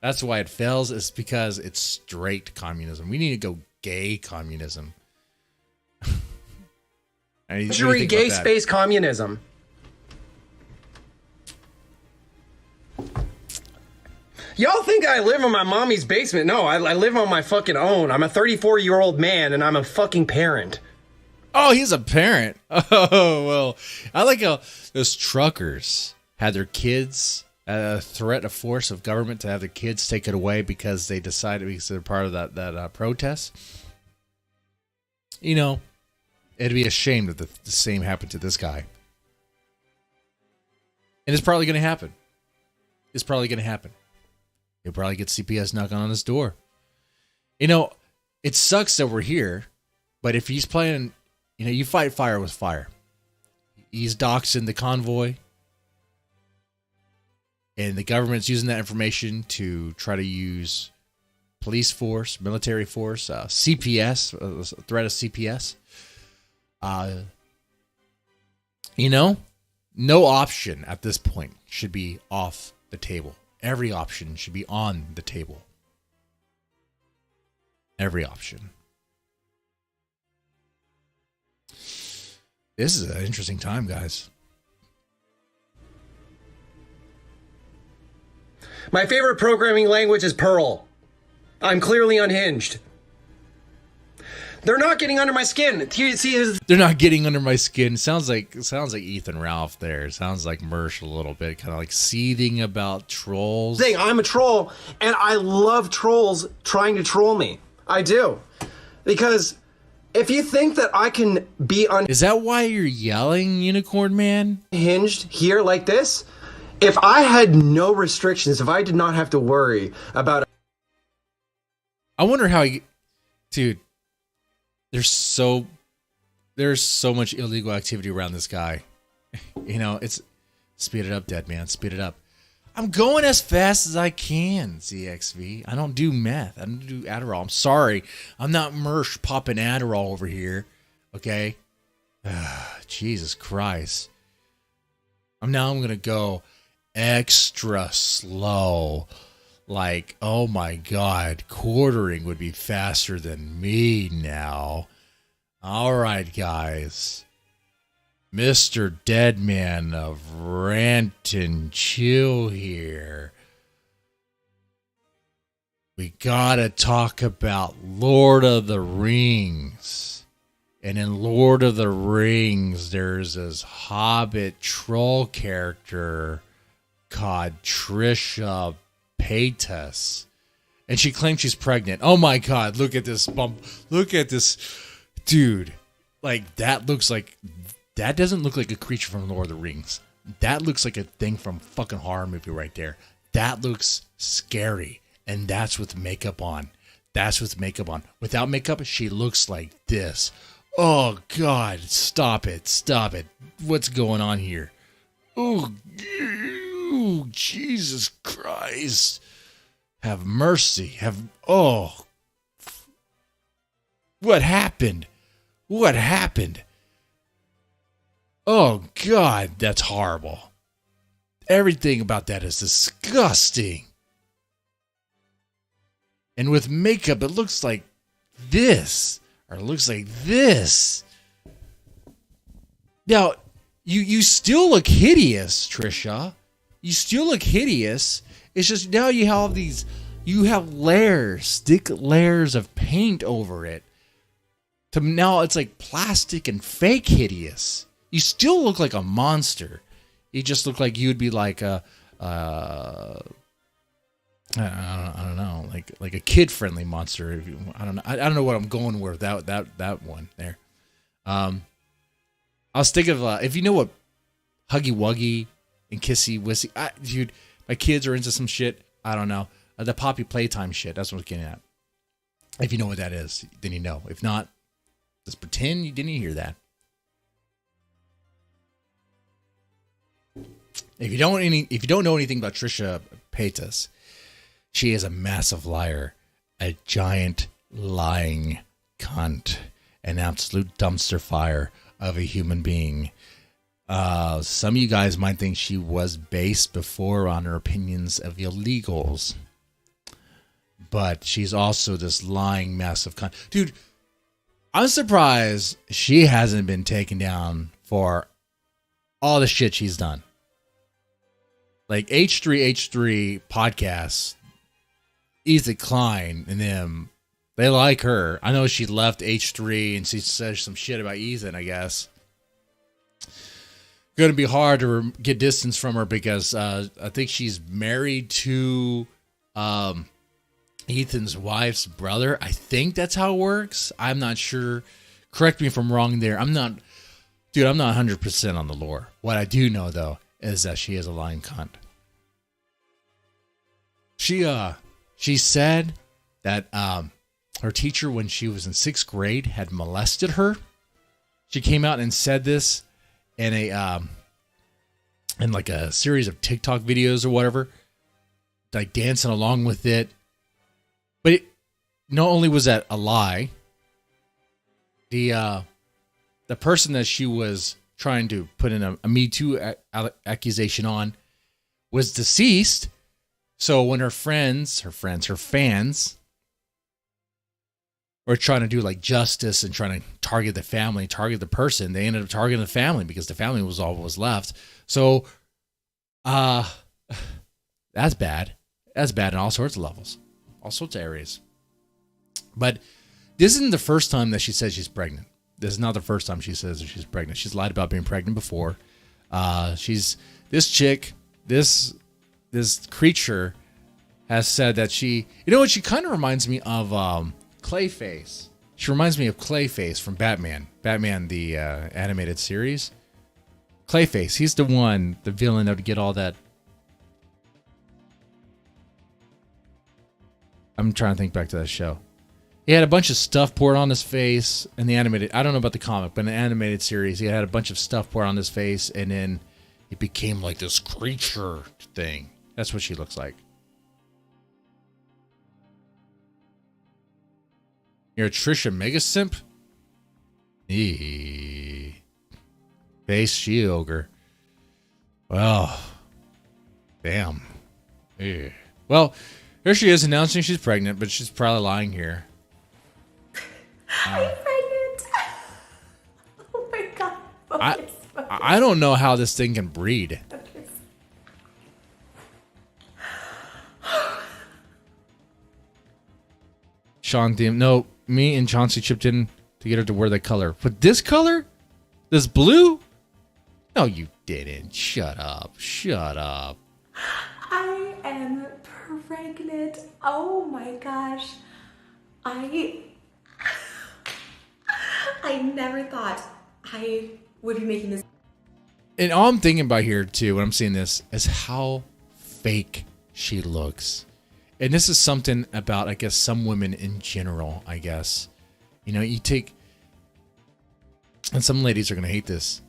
That's why it fails. Is because it's straight communism. We need to go gay communism. Luxury gay space communism. Y'all think I live in my mommy's basement? No, I live on my fucking own. I'm a 34-year-old man, and I'm a fucking parent. Oh, he's a parent. Oh, well, I like how those truckers had their kids, a threat, a force of government to have their kids taken away because they decided, because they're part of that protest. You know, it'd be a shame that the same happened to this guy. And it's probably going to happen. It's probably going to happen. He'll probably get CPS knocking on his door. You know, it sucks that we're here, but if he's playing, you know, you fight fire with fire. He's doxing the convoy, and the government's using that information to try to use police force, military force, CPS, threat of CPS. You know, no option at this point should be off the table. Every option should be on the table. Every option. This is an interesting time, guys. My favorite programming language is Perl. I'm clearly unhinged. They're not getting under my skin. They're not getting under my skin. Sounds like Ethan Ralph there. Sounds like Mersh a little bit, kind of like seething about trolls. I'm a troll, and I love trolls trying to troll me. I do. Because if you think that I can be Is that why you're yelling, Unicorn Man? Unhinged here like this, if I had no restrictions, if I did not have to worry about... I wonder how dude, there's so much illegal activity around this guy. You know, it's speed it up, dead man. Speed it up. I'm going as fast as I can, ZXV. I don't do meth. I don't do Adderall. I'm sorry. I'm not Mersh popping Adderall over here. Okay? Jesus Christ. I'm going to go extra slow. Like, oh my God, quartering would be faster than me now. All right, guys. Mr. Deadman of Rant and Chill here. We gotta talk about Lord of the Rings. And in Lord of the Rings, there's this Hobbit troll character called Trisha Paytas, and she claims she's pregnant. Oh my God, look at this bump. Look at this dude. Like, that doesn't look like a creature from Lord of the Rings. That looks like a thing from fucking horror movie right there. That looks scary, and that's with makeup on. Without makeup, she looks like this. Oh God, stop it. What's going on here? Oh, Jesus Christ. Have mercy. What happened? Oh, God, that's horrible. Everything about that is disgusting. And with makeup, it looks like this. Or it looks like this. Now, you still look hideous, Trisha. You still look hideous. It's just now you have layers, thick layers of paint over it. To now it's like plastic and fake hideous. You still look like a monster. You just look like you'd be like I don't know, like a kid-friendly monster. I don't know what I'm going with that one there. I was thinking of if you know what Huggy Wuggy and Kissy Wissy, dude, my kids are into some shit. I don't know, the Poppy Playtime shit. That's what I'm getting at. If you know what that is, then you know. If not, just pretend you didn't hear that. If you don't know anything about Trisha Paytas. She is a massive liar, a giant lying cunt, an absolute dumpster fire of a human being. Some of you guys might think she was based before on her opinions of illegals, but she's also this lying massive cunt. Dude, I'm surprised she hasn't been taken down for all the shit she's done. Like H3H3 podcasts, Ethan Klein and them, they like her. I know she left H3 and she says some shit about Ethan, I guess. Going to be hard to get distance from her because I think she's married to Ethan's wife's brother. I think that's how it works. I'm not sure. Correct me if I'm wrong there. I'm not 100% on the lore. What I do know, though, is that she is a lying cunt. She said that her teacher, when she was in 6th grade, had molested her. She came out and said this in like a series of TikTok videos or whatever, like dancing along with it. But not only was that a lie, the person that she was trying to put in a Me Too accusation on was deceased. So when her fans were trying to do like justice and trying to target the family, target the person, they ended up targeting the family because the family was all what was left. So, that's bad. That's bad in all sorts of levels, all sorts of areas. But this isn't the first time that she says she's pregnant. This is not the first time she says that she's pregnant. She's lied about being pregnant before. This creature has said that she, you know what? She kind of reminds me of Clayface. She reminds me of Clayface from Batman. Batman, the animated series. Clayface. He's the villain that would get all that. I'm trying to think back to that show. He had a bunch of stuff poured on his face in the animated. I don't know about the comic, but in the animated series, he had a bunch of stuff poured on his face, and then it became like this creature thing. That's what she looks like. You're a Trisha Mega Simp? Face she ogre. Well, damn. Eee. Well, here she is announcing she's pregnant, but she's probably lying here. I'm pregnant. Oh my god. I don't know how this thing can breed. Sean Thiem. No, me and Chauncey chipped in to get her to wear that color. But this color? This blue? No, you didn't. Shut up. Shut up. I am pregnant. Oh my gosh. I never thought I would be making this. And all I'm thinking about here, too, when I'm seeing this, is how fake she looks. And this is something about, I guess, some women in general, I guess. You know, you take... And some ladies are going to hate this.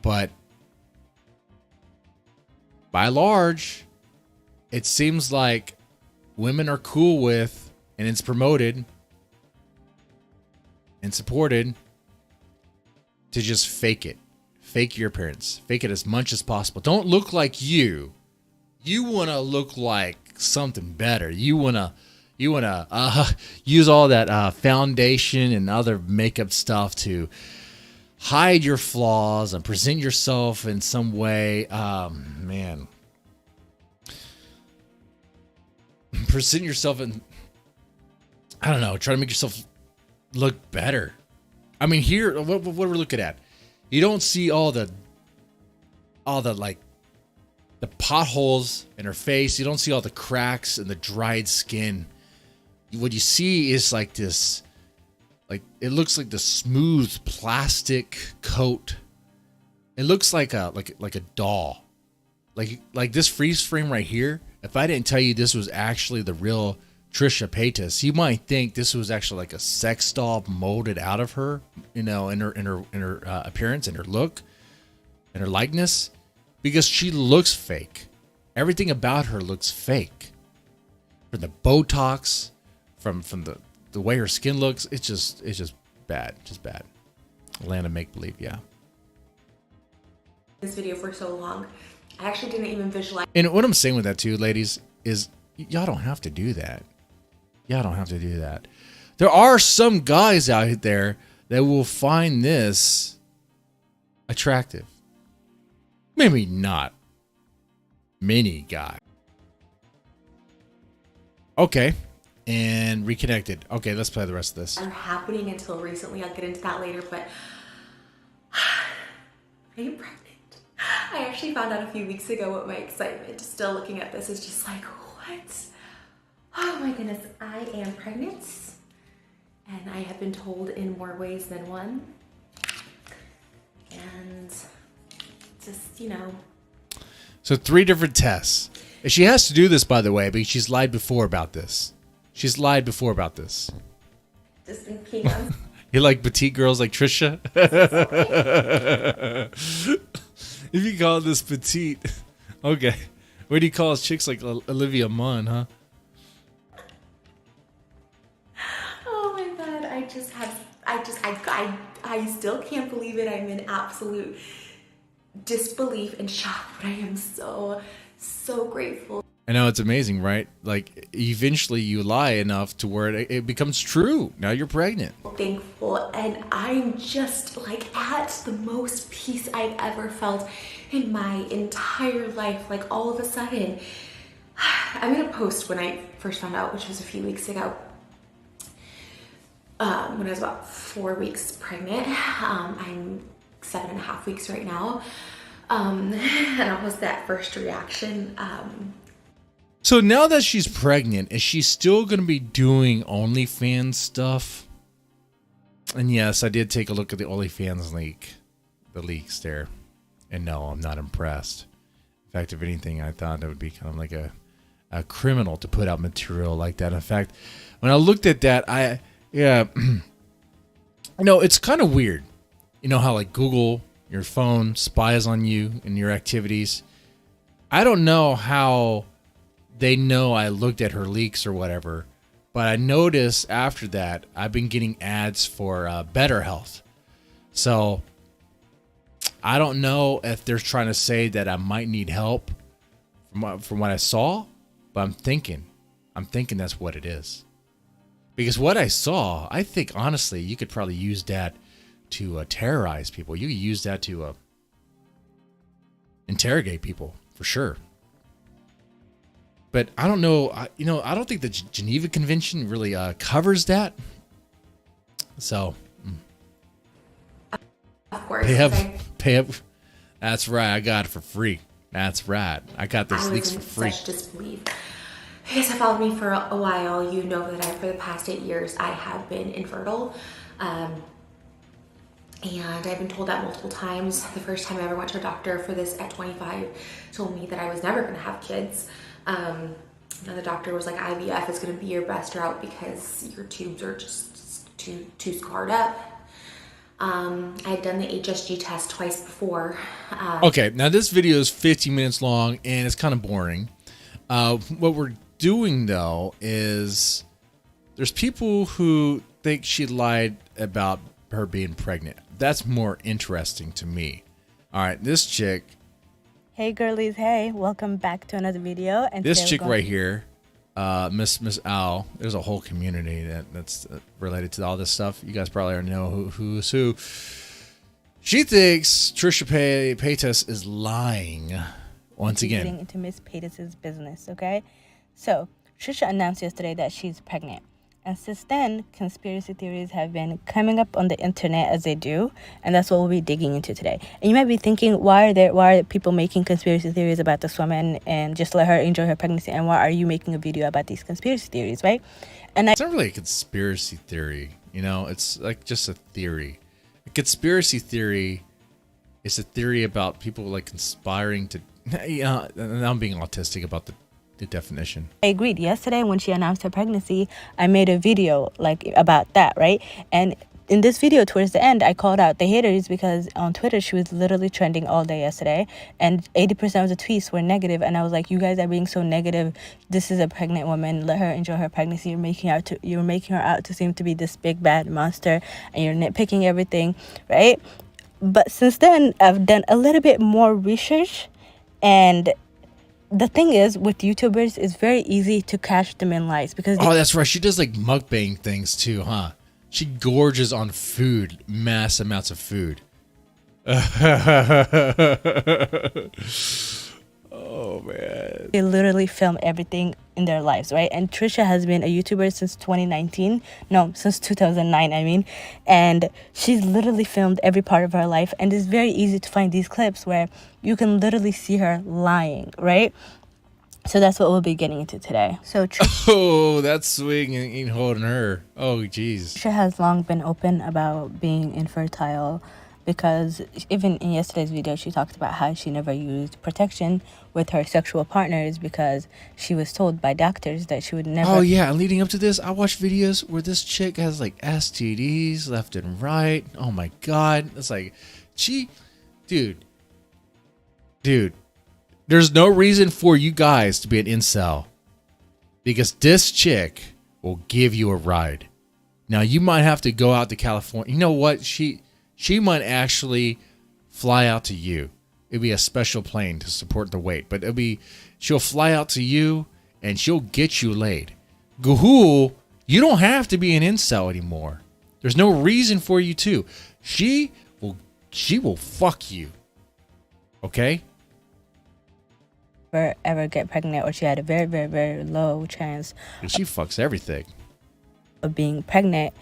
But by and large, it seems like women are cool with, and it's promoted and supported, to just fake it. Fake your appearance. Fake it as much as possible. Don't look like you. You want to look like something better. You want to use all that foundation and other makeup stuff to hide your flaws and present yourself in some way. Man. Present yourself in, I don't know, try to make yourself look better. I mean, here, what we're looking at, you don't see all the like the potholes in her face. You don't see all the cracks and the dried skin. What you see is like this, like it looks like the smooth plastic coat. It looks like a doll, like this freeze frame right here. If I didn't tell you this was actually the real Trisha Paytas, you might think this was actually like a sex doll molded out of her, you know, in her appearance and her look and her likeness, because she looks fake. Everything about her looks fake. From the Botox, from the way her skin looks, it's just bad, just bad. Land of make believe, yeah. This video for so long, I actually didn't even visualize. And what I'm saying with that too, ladies, is y'all don't have to do that. Y'all don't have to do that. There are some guys out there that will find this attractive. Maybe not many guys. Okay. And reconnected. Okay, let's play the rest of this. Are happening until recently. I'll get into that later, but I am pregnant. I actually found out a few weeks ago what my excitement, still looking at this, is just like, what? Oh my goodness, I am pregnant. And I have been told in more ways than one. And just, you know. So 3 different tests. And she has to do this, by the way, because she's lied before about this. She's lied before about this. Just thinking on. You like petite girls like Trisha? If you call this petite, okay. What do you call chicks like Olivia Munn, huh? Oh my god, I still can't believe it. I'm in absolute disbelief and shock, but I am so grateful. I know, it's amazing, right? Like, eventually you lie enough to where it becomes true. Now you're pregnant. Thankful, and I'm just like at the most peace I've ever felt in my entire life. Like, all of a sudden, I made a post when I first found out, which was a few weeks ago, when I was about 4 weeks pregnant. I'm 7.5 weeks right now, and it was that first reaction. So now that she's pregnant, is she still going to be doing OnlyFans stuff? And yes, I did take a look at the OnlyFans leak, the leaks there. And no, I'm not impressed. In fact, if anything, I thought it would be kind of like a criminal to put out material like that. In fact, when I looked at that, you know, it's kind of weird. You know how like Google, your phone spies on you and your activities. I don't know how they know I looked at her leaks or whatever, but I noticed after that I've been getting ads for Better Health. So I don't know if they're trying to say that I might need help from what I saw, but I'm thinking that's what it is. Because what I saw, I think honestly, you could probably use that to terrorize people. You could use that to interrogate people for sure. But I don't know, I don't think the Geneva Convention really covers that. So, of course, pay up. That's right, I got it for free. That's right, I got those leaks for free. Such disbelief. If you guys have followed me for a while, you know that for the past 8 years, I have been infertile. And I've been told that multiple times. The first time I ever went to a doctor for this at 25 told me that I was never going to have kids. And the doctor was like, IVF is going to be your best route because your tubes are just too scarred up. I had done the HSG test twice before. Okay, now this video is 15 minutes long and it's kind of boring. What we're doing though is there's people who think she lied about her being pregnant. That's more interesting to me. All right, this chick. Hey girlies, hey, welcome back to another video. And this chick right here, Miss Al, there's a whole community that's related to all this stuff. You guys probably already know who's who. She thinks Trisha Paytas is lying once again. Getting into Miss Paytas' business, okay? So, Trisha announced yesterday that she's pregnant. And since then, conspiracy theories have been coming up on the internet as they do, and that's what we'll be digging into today. And you might be thinking, why are people making conspiracy theories about this woman and just let her enjoy her pregnancy, and why are you making a video about these conspiracy theories, right? And it's not really a conspiracy theory, it's like just a theory. A conspiracy theory is a theory about people like conspiring to, and I'm being autistic about the definition. I agreed. Yesterday when she announced her pregnancy, I made a video like about that, right? And in this video towards the end, I called out the haters because on Twitter she was literally trending all day yesterday, and 80% of the tweets were negative, and I was like, you guys are being so negative. This is a pregnant woman, let her enjoy her pregnancy. You're making her out to seem to be this big bad monster, and you're nitpicking everything, right? But since then, I've done a little bit more research, and the thing is, with YouTubers, it's very easy to catch them in lies because that's right. She does like mukbang things too, huh? She gorges on food, mass amounts of food. Oh man. They literally film everything in their lives, right? And Trisha has been a YouTuber since 2019. No, since 2009, I mean. And she's literally filmed every part of her life. And it's very easy to find these clips where you can literally see her lying, right? So that's what we'll be getting into today. So that swing ain't holding her. Oh, jeez. Trisha has long been open about being infertile because even in yesterday's video, she talked about how she never used protection with her sexual partners because she was told by doctors that she would never. Oh, yeah. And leading up to this, I watched videos where this chick has like STDs left and right. Oh, my God. It's like, dude, there's no reason for you guys to be an incel because this chick will give you a ride. Now, you might have to go out to California. You know what? She might actually fly out to you. It'd be a special plane to support the weight, but she'll fly out to you and she'll get you laid. Gahul, you don't have to be an incel anymore. There's no reason for you to. She will fuck you. Okay? Ever get pregnant, or she had a very, very, very low chance. And she fucks everything. Of being pregnant.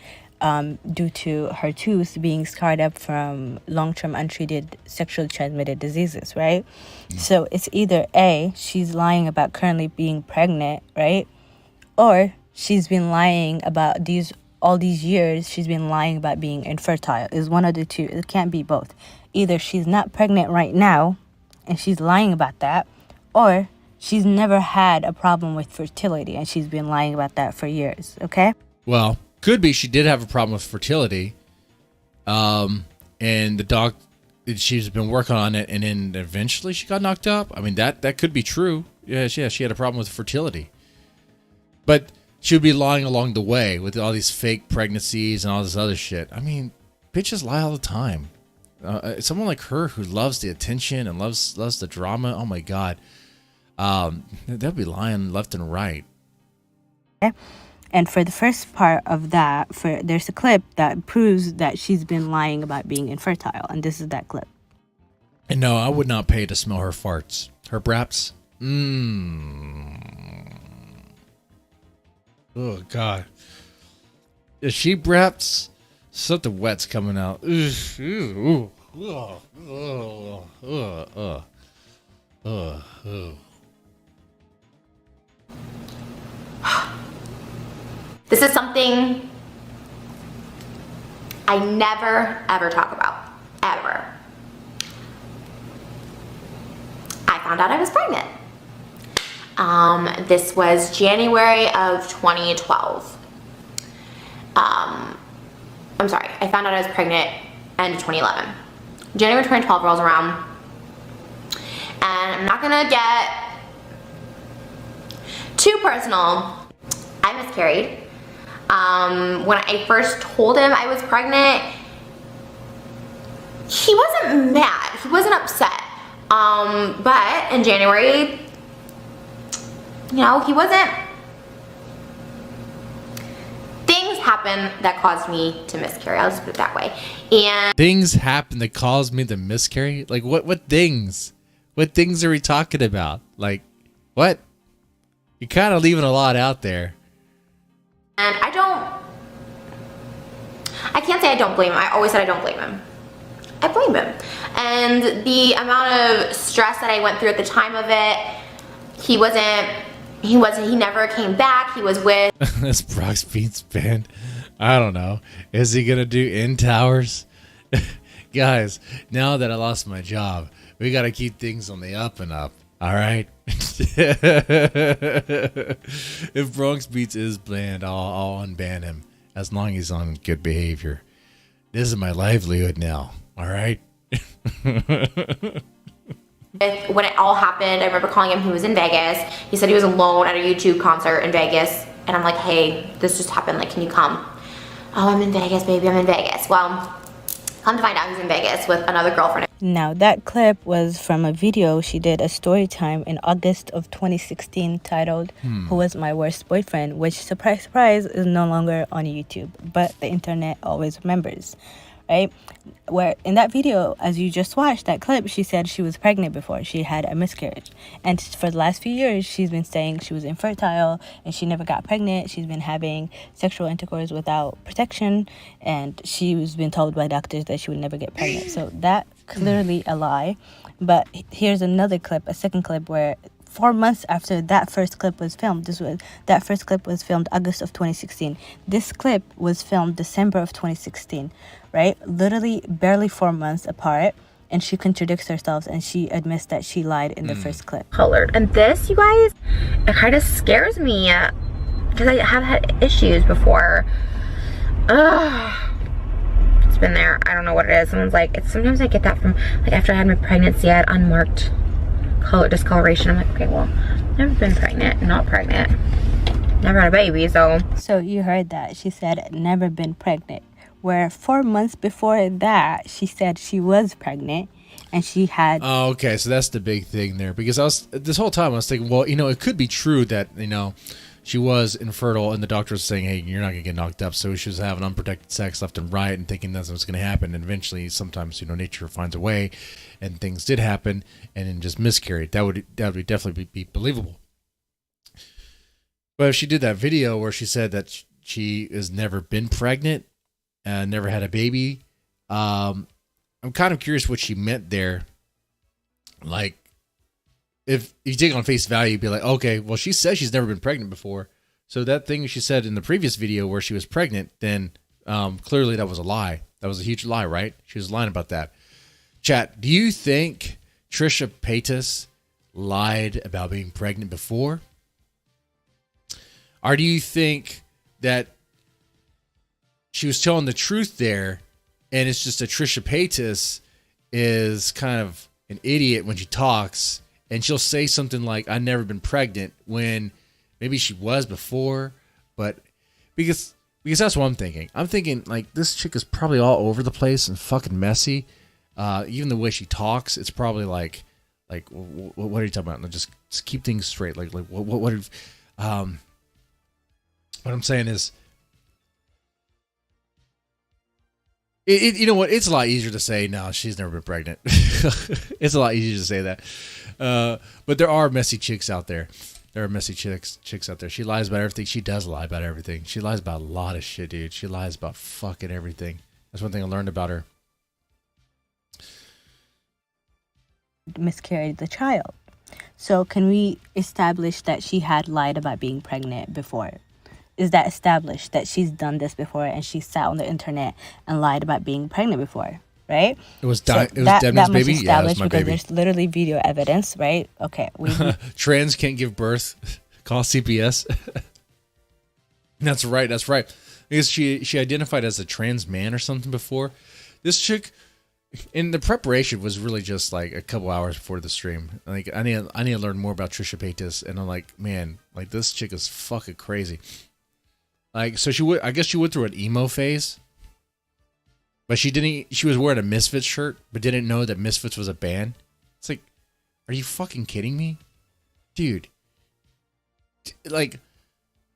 Due to her tooth being scarred up from long-term untreated sexually transmitted diseases, right? So it's either A, she's lying about currently being pregnant, right? Or she's been lying about all these years, she's been lying about being infertile. Is one of the two. It can't be both. Either she's not pregnant right now, and she's lying about that, or she's never had a problem with fertility, and she's been lying about that for years, okay? Well, could be she did have a problem with fertility, and the doc, she's been working on it, and then eventually she got knocked up. I mean, that could be true. Yeah, she had a problem with fertility, but she would be lying along the way with all these fake pregnancies and all this other shit. I mean, bitches lie all the time. Someone like her who loves the attention and loves the drama. Oh my God, they'll be lying left and right. Okay. And for the first part of that, there's a clip that proves that she's been lying about being infertile, and this is that clip. And no, I would not pay to smell her farts. Her braps. Oh, God. If she braps, something wet's coming out. This is something I never, ever talk about. Ever. I found out I was pregnant. This was January of 2012. I'm sorry, I found out I was pregnant end of 2011. January 2012 rolls around, and I'm not gonna get too personal. I miscarried. When I first told him I was pregnant, he wasn't mad, he wasn't upset. But in January, you know, he wasn't. Things happened that caused me to miscarry, I'll just put it that way. And things happened that caused me to miscarry? Like what things? What things are we talking about? Like, what? You're kind of leaving a lot out there. And I can't say I don't blame him. I always said I don't blame him. I blame him. And the amount of stress that I went through at the time of it, he never came back. He was with this Brock's Beats band. I don't know. Is he gonna do in towers? Guys, now that I lost my job, we gotta keep things on the up and up. All right. If Bronx Beats is bland, I'll unban him as long as he's on good behavior. This is my livelihood now. All right. When it all happened, I remember calling him. He was in Vegas. He said he was alone at a YouTube concert in Vegas. And I'm like, hey, this just happened. Like, can you come? Oh, I'm in Vegas, baby. I'm in Vegas. Well, come to find out, he's in Vegas with another girlfriend. Now, that clip was from a video she did, a story time in August of 2016 titled Who Was My Worst Boyfriend, which, surprise, surprise, is no longer on YouTube, but the internet always remembers, right? Where in that video, as you just watched that clip, she said she was pregnant before. She had a miscarriage. And for the last few years, she's been saying she was infertile and she never got pregnant. She's been having sexual intercourse without protection. And she's been told by doctors that she would never get pregnant. So that clearly a lie. But here's another clip, a second clip where 4 months after that first clip was filmed, that first clip was filmed August of 2016. This clip was filmed December of 2016, right? Literally barely 4 months apart. And she contradicts herself and she admits that she lied in the first clip. Colored. And this, you guys, it kind of scares me because I have had issues before. Ugh. It's been there. I don't know what it is. Someone's like, sometimes I get that from, like, after I had my pregnancy, I had unmarked color discoloration. I'm like, okay, well, never been pregnant, not pregnant, never had a baby, so you heard that. She said never been pregnant, where 4 months before that she said she was pregnant and she had okay, so that's the big thing there, because this whole time I was thinking, well, it could be true that she was infertile and the doctor was saying, hey, you're not gonna get knocked up, so she was having unprotected sex left and right and thinking that's what's gonna happen, and eventually sometimes nature finds a way, and things did happen and then just miscarried. That would definitely be believable. But if she did that video where she said that she has never been pregnant and never had a baby, I'm kind of curious what she meant there. Like, if you take it on face value, you'd be like, okay, well, she says she's never been pregnant before. So that thing she said in the previous video where she was pregnant, then clearly that was a lie. That was a huge lie, right? She was lying about that. Chat, do you think Trisha Paytas lied about being pregnant before? Or do you think that she was telling the truth there, and it's just that Trisha Paytas is kind of an idiot when she talks, and she'll say something like, I've never been pregnant, when maybe she was before, but because that's what I'm thinking. I'm thinking, like, this chick is probably all over the place and fucking messy. Even the way she talks, it's probably like what are you talking about? Just keep things straight. Like what I'm saying is, you know what? It's a lot easier to say, no, she's never been pregnant. It's a lot easier to say that. But there are messy chicks out there. There are messy chicks out there. She lies about everything. She does lie about everything. She lies about a lot of shit, dude. She lies about fucking everything. That's one thing I learned about her. Miscarried the child. So can we establish that she had lied about being pregnant before? Is that established that she's done this before and she sat on the internet and lied about being pregnant before, right? It was that Debney's much baby? Yeah, it was established my because baby. there's literally video evidence, right? Okay. Trans can't give birth. Call CPS. That's right. Because she identified as a trans man or something before. This chick, in the preparation, was really just like a couple hours before the stream. Like, I need to learn more about Trisha Paytas, and I'm like, man, like, this chick is fucking crazy. Like, so I guess she went through an emo phase, but she was wearing a Misfits shirt, but didn't know that Misfits was a band. It's like, are you fucking kidding me? Dude. Like,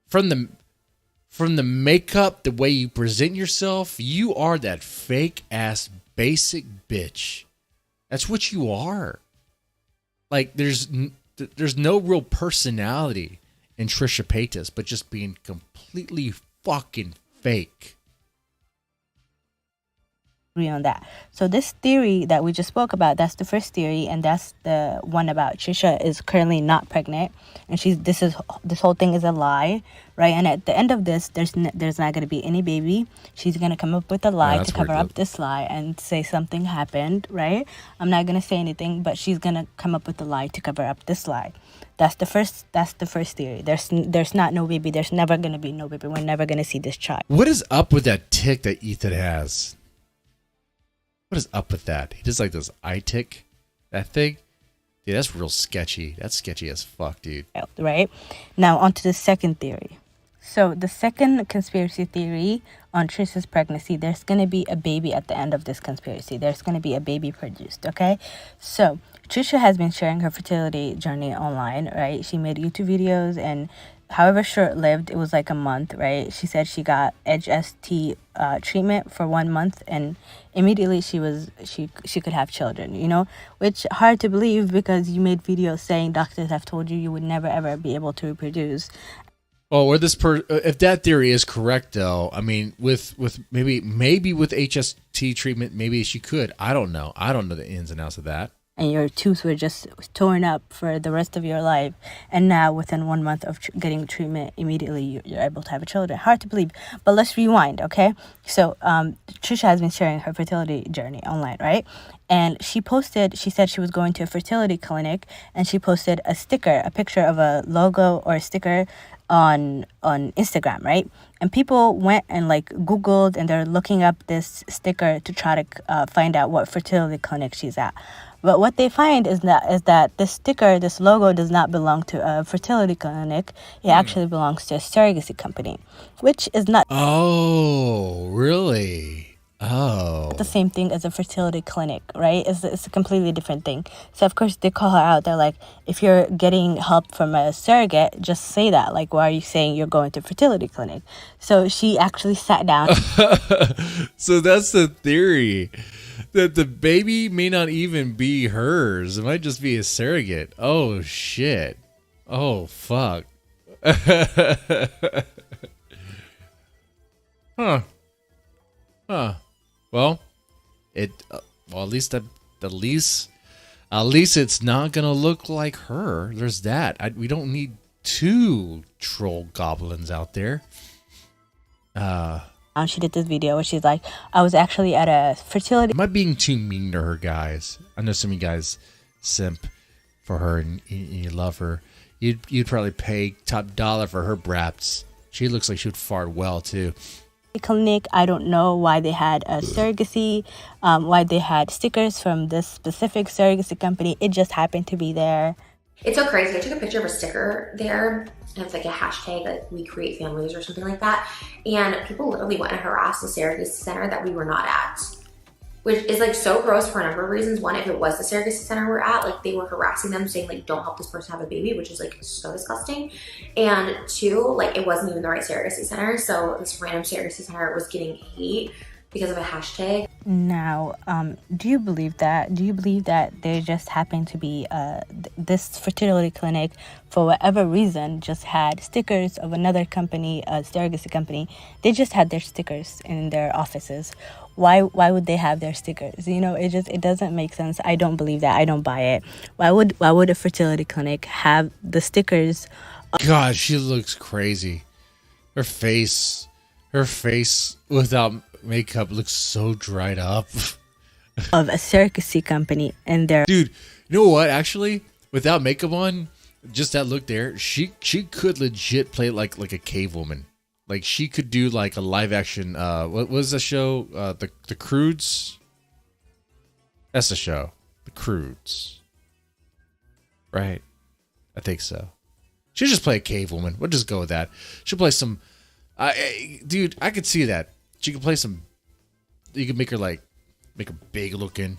from the makeup, the way you present yourself, you are that fake ass basic bitch. That's what you are. Like, there's no real personality in Trisha Paytas, but just being completely fucking fake. Agree on that. So this theory that we just spoke about, that's the first theory, and that's the one about Trisha is currently not pregnant, and this whole thing is a lie, right? And at the end of this, there's not going to be any baby. She's going to come up with a lie to cover up this lie and say something happened, right? I'm not going to say anything, but she's going to come up with a lie to cover up this lie. That's the first theory. There's not no baby. There's never going to be no baby. We're never going to see this child. What is up with that tick that Ethan has? What is up with that? He does like this eye tick, that thing. Dude, that's real sketchy. That's sketchy as fuck, dude. Right? Now, on to the second theory. So, the second conspiracy theory on Trisha's pregnancy, there's going to be a baby at the end of this conspiracy. There's going to be a baby produced, okay? So, Trisha has been sharing her fertility journey online, right? She made YouTube videos, and however short-lived, it was like a month, right? She said she got HST treatment for 1 month, and immediately she could have children, you know, which hard to believe because you made videos saying doctors have told you would never ever be able to reproduce. Oh, or if that theory is correct, though, I mean, with maybe with HST treatment, maybe she could. I don't know. I don't know the ins and outs of that. And your tooth were just torn up for the rest of your life, and now within 1 month of getting treatment, immediately you're able to have a children. Hard to believe, but let's rewind, okay? So Trisha has been sharing her fertility journey online, right? And she said she was going to a fertility clinic, and she posted a picture of a logo or a sticker on Instagram, right? And people went and like Googled, and they're looking up this sticker to try to find out what fertility clinic she's at. But what they find is that this sticker, this logo, does not belong to a fertility clinic. It actually belongs to a surrogacy company, which is not. Oh, really? Oh. The same thing as a fertility clinic, right? It's a completely different thing. So, of course, they call her out. They're like, if you're getting help from a surrogate, just say that. Like, why are you saying you're going to a fertility clinic? So she actually sat down. So that's the theory. That the baby may not even be hers. It might just be a surrogate. Oh, shit. Oh, fuck. Huh. Well, at least it's not gonna look like her. There's that. We don't need 2 troll goblins out there. She did this video where she's like, I was actually at a fertility. Am I being too mean to her, guys? I know some of you guys simp for her and you love her. You'd probably pay top dollar for her braps. She looks like she would fart well too. Clinic. I don't know why they had a surrogacy, why they had stickers from this specific surrogacy company. It just happened to be there. It's so crazy. I took a picture of a sticker there, and it's like a hashtag like We Create Families or something like that. And people literally went and harassed the surrogacy center that we were not at, which is like so gross for a number of reasons. One, if it was the surrogacy center we're at, like they were harassing them saying like, don't help this person have a baby, which is like so disgusting. And 2, like it wasn't even the right surrogacy center. So this random surrogacy center was getting hate because of a hashtag. Now, do you believe that? Do you believe that there just happened to be this fertility clinic, for whatever reason, just had stickers of another company, a surrogacy company? They just had their stickers in their offices. Why would they have their stickers? You know, it doesn't make sense. I don't believe that. I don't buy it. Why would a fertility clinic have the stickers? God, she looks crazy. Her face without makeup looks so dried up. Of a surrogacy company and their. Dude, you know what? Actually, without makeup on, just that look there, she could legit play like a cave woman. Like she could do like a live action. What was the show? The Croods. That's the show. The Croods. Right. I think so. She'll just play a cave woman. We'll just go with that. She'll play some. Dude, I could see that. She could play some. You could make her big looking,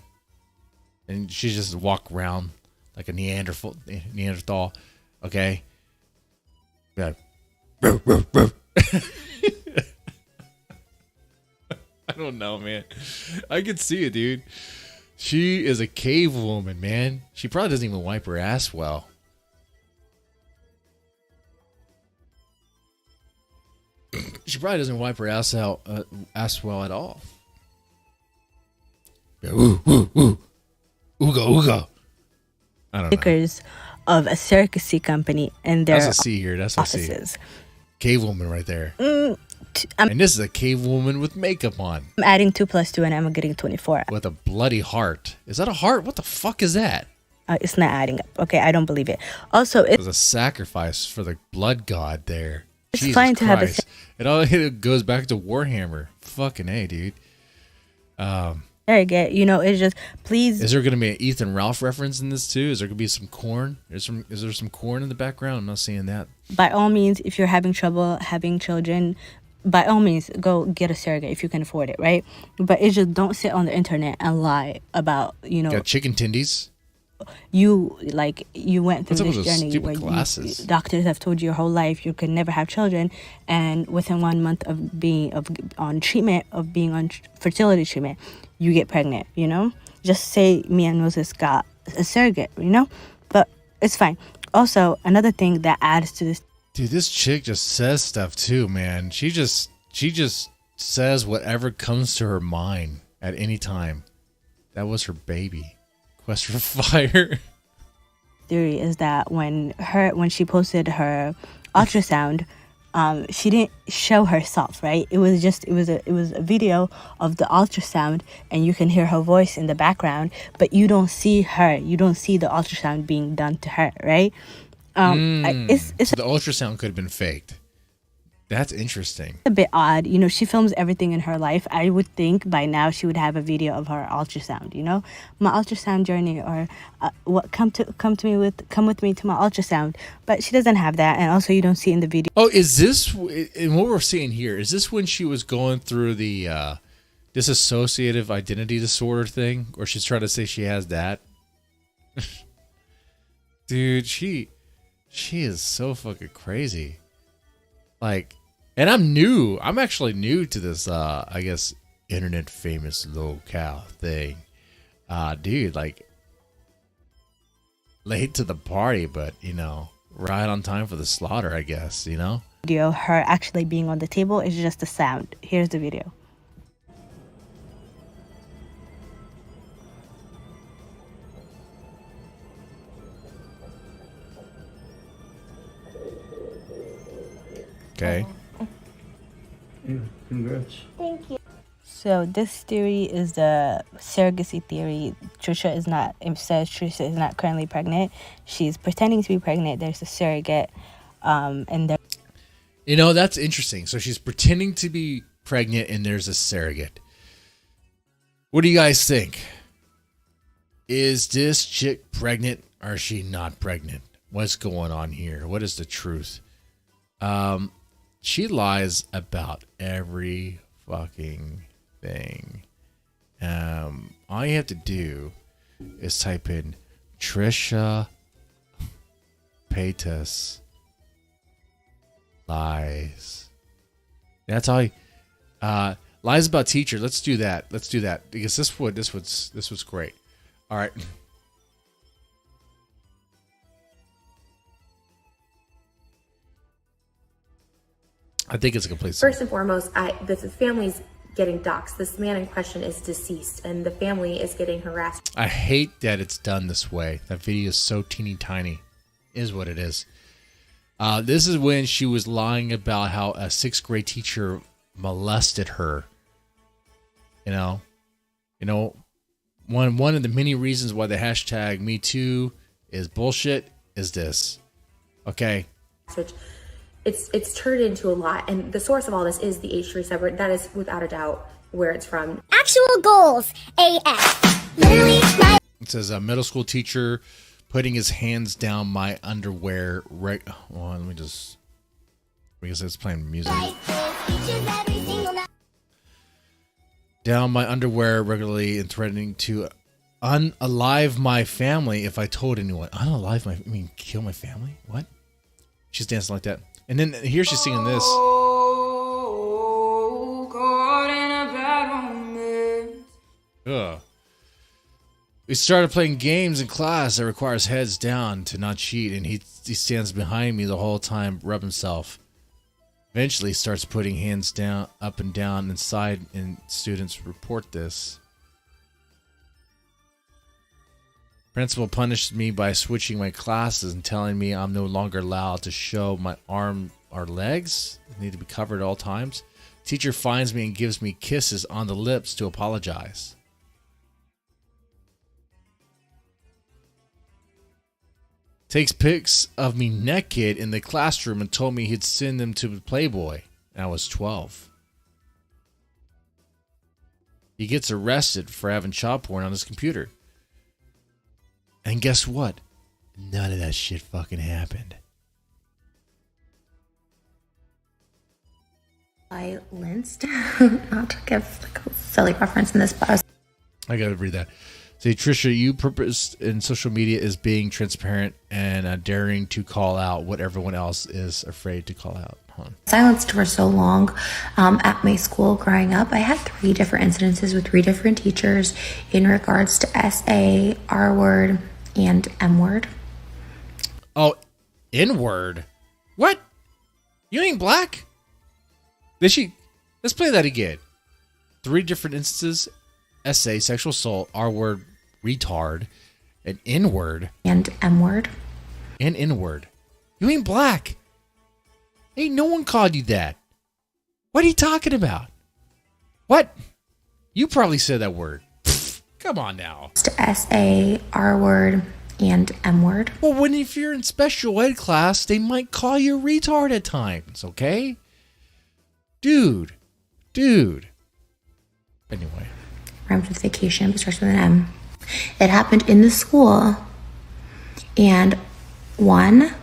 and she just walk around like a Neanderthal. Okay. Yeah. I don't know, man. I could see it, dude. She is a cave woman, man. She probably doesn't even wipe her ass well. She probably doesn't wipe her ass well at all. Yeah, ooga, ooga. I don't know. Stickers of a surrogacy company and their That's a C here. That's a offices. C. Cave woman right there. And this is a cave woman with makeup on. I'm adding 2 + 2 and I'm getting 24. With a bloody heart. Is that a heart? What the fuck is that? It's not adding up. Okay, I don't believe it. Also, it was a sacrifice for the blood god there. It's Jesus fine to Christ. have It all goes back to Warhammer. Fucking A, dude. surrogate. You know, it's just, please. Is there going to be an Ethan Ralph reference in this too? Is there going to be some corn? Is there some corn in the background? I'm not seeing that. By all means, if you're having trouble having children, by all means, go get a surrogate if you can afford it, right? But it's just, don't sit on the internet and lie about, you know. Got chicken tendies. You went through What's up with this those journey stupid where glasses? doctors have told you your whole life you could never have children, and within 1 month of being on fertility treatment, you get pregnant. You know, just say me and Moses got a surrogate. You know, but it's fine. Also, another thing that adds to this. Dude, this chick just says stuff too, man. She just says whatever comes to her mind at any time. That was her baby. Quest for Fire. Theory is that when she posted her ultrasound, she didn't show herself, right? It was a video of the ultrasound, and you can hear her voice in the background, but you don't see her. You don't see the ultrasound being done to her, right? So the ultrasound could have been faked. That's interesting. A bit odd. You know, she films everything in her life. I would think by now she would have a video of her ultrasound, you know? My ultrasound journey, or come with me to my ultrasound. But she doesn't have that, and also you don't see in the video. Oh, is this, and what we're seeing here, is this when she was going through the dissociative identity disorder thing? Or she's trying to say she has that? Dude, she is so fucking crazy. Like, and I'm actually new to this, I guess, internet famous locale thing. Dude, like, late to the party, but, you know, right on time for the slaughter, I guess, you know? Video, her actually being on the table, is just a sound. Here's the video. Okay. Congrats. Thank you. So this theory is the surrogacy theory. Trisha is not currently pregnant. She's pretending to be pregnant. There's a surrogate, and there. You know, that's interesting. So she's pretending to be pregnant, and there's a surrogate. What do you guys think? Is this chick pregnant, or is she not pregnant? What's going on here? What is the truth? She lies about every fucking thing. All you have to do is type in Trisha Paytas lies. That's all. Lies about teacher. Let's do that. Because this was great. All right. I think it's a complete. First and foremost, the family's getting doxxed. This man in question is deceased, and the family is getting harassed. I hate that it's done this way. That video is so teeny tiny. Is what it is. This is when she was lying about how a 6th grade teacher molested her. You know, one of the many reasons why the hashtag #MeToo is bullshit is this. Okay. It's turned into a lot, and the source of all this is the H3 subreddit. That is without a doubt where it's from. Actual goals, AF. Literally, it says a middle school teacher putting his hands down my underwear. Well, let me just, because it's playing music. Down my underwear regularly and threatening to unalive my family if I told anyone. Kill my family? What? She's dancing like that. And then here she's singing this. Ugh. We started playing games in class that requires heads down to not cheat, and he stands behind me the whole time, rub himself. Eventually starts putting hands down, up and down inside, and students report this. Principal punished me by switching my classes and telling me I'm no longer allowed to show my arm or legs. They need to be covered at all times. Teacher finds me and gives me kisses on the lips to apologize. Takes pics of me naked in the classroom and told me he'd send them to Playboy. And I was 12. He gets arrested for having child porn on his computer. And guess what? None of that shit fucking happened. Silenced. Not to give like a silly reference in this, but I gotta read that. See, Trisha, you purpose in social media is being transparent and daring to call out what everyone else is afraid to call out. Silenced for so long at my school growing up. I had 3 different incidences with 3 different teachers in regards to SA, R word, and M word. Oh, N word? What? You ain't black? Did she? Let's play that again. 3 different instances: SA, sexual assault, R word, retard, and N word. And M word. And N word. You ain't black. Ain't no one called you that. What are you talking about? What? You probably said that word. Pfft, come on now. SA, R word, and M word. Well, if you're in special ed class, they might call you a retard at times, okay? Dude. Anyway. Rhymes with vacation, but starts with an M. It happened in the school, and one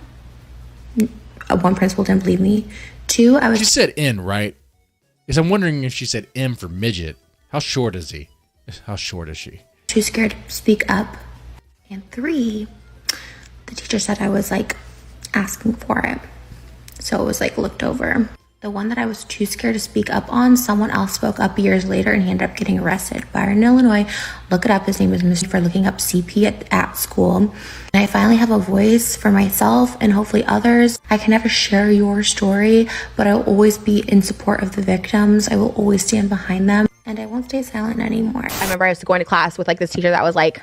principal didn't believe me. 2, I was. She said N, right? Because I'm wondering if she said M for midget. How short is he? How short is she? Too scared to speak up. And 3, the teacher said I was like asking for it. So it was like looked over. The one that I was too scared to speak up on, someone else spoke up years later and he ended up getting arrested. Byron, Illinois. Look it up. His name is Mr. for looking up CP at school. And I finally have a voice for myself and hopefully others. I can never share your story, but I will always be in support of the victims. I will always stand behind them. And I won't stay silent anymore. I remember I was going to class with like this teacher that was like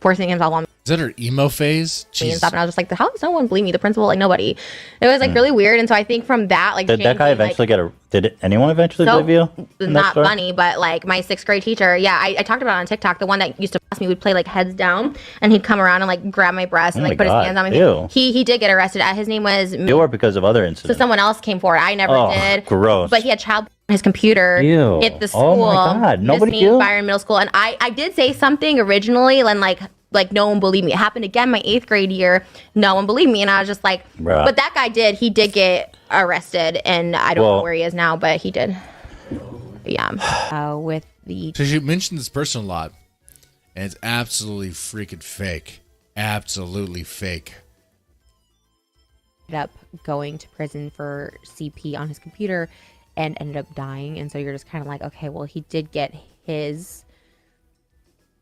forcing himself on me. Is that her emo phase? And stuff, and I was just like, how does no one believe me? The principal, like nobody. It was like really weird. And so I think from that, like, did that guy eventually did anyone eventually believe you? Not funny, but like my 6th grade teacher, yeah, I talked about it on TikTok. The one that used to pass me would play like heads down, and he'd come around and like grab my breast and like put his hands on me. Ew. He did get arrested. His name was. Or because of other incidents. So someone else came forward. I never did. Gross. But he had child on his computer Ew. at the school. Oh my God, nobody Just me, knew? Byron Middle School, and I did say something originally, and like no one believed me. It happened again my 8th grade year. No one believed me, and I was just like, Bruh. but that guy did. He did get arrested, and I don't know where he is now, but he did. Yeah. With the. So you mentioned this person a lot, and it's absolutely freaking fake. Absolutely fake. Ended up going to prison for CP on his computer, and ended up dying. And so you're just kind of like, okay, well, he did get his.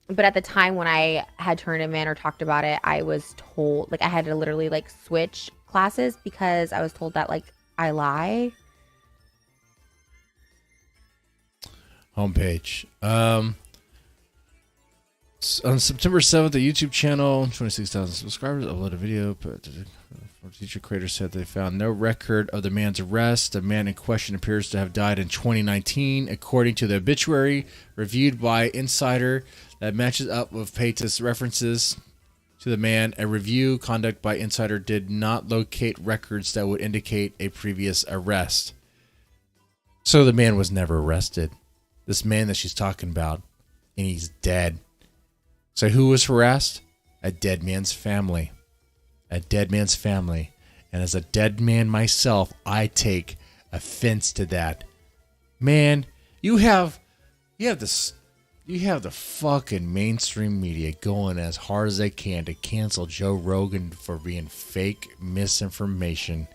But at the time when I had turned him in or talked about it, I was told, like, I had to literally, like, switch classes because I was told that, like, I lie. Homepage. On September 7th, the YouTube channel, 26,000 subscribers, uploaded a video. Teacher creator said they found no record of the man's arrest. The man in question appears to have died in 2019, according to the obituary reviewed by Insider that matches up with Paytas' references to the man. A review conducted by Insider did not locate records that would indicate a previous arrest. So the man was never arrested. This man that she's talking about, and he's dead. So who was harassed? A dead man's family. A dead man's family. And as a dead man myself, I take offense to that. Man, you have the fucking mainstream media going as hard as they can to cancel Joe Rogan for being fake misinformation.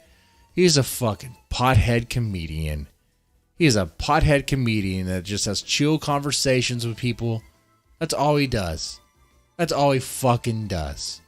He's a fucking pothead comedian. He's a pothead comedian that just has chill conversations with people. That's all he does. That's all he fucking does.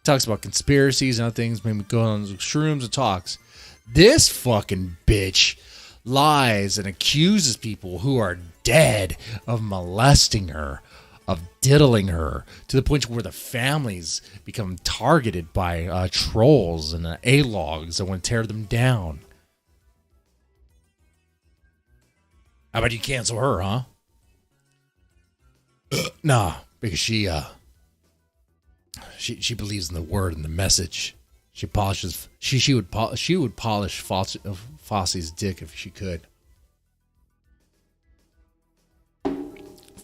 Talks about conspiracies and other things, maybe go on shrooms and talks. This fucking bitch lies and accuses people who are dead of molesting her, of diddling her, to the point where the families become targeted by trolls and A-logs that want to tear them down. How about you cancel her, huh? Nah, because she believes in the word and the message. She polishes. She would polish Fosse's dick if she could.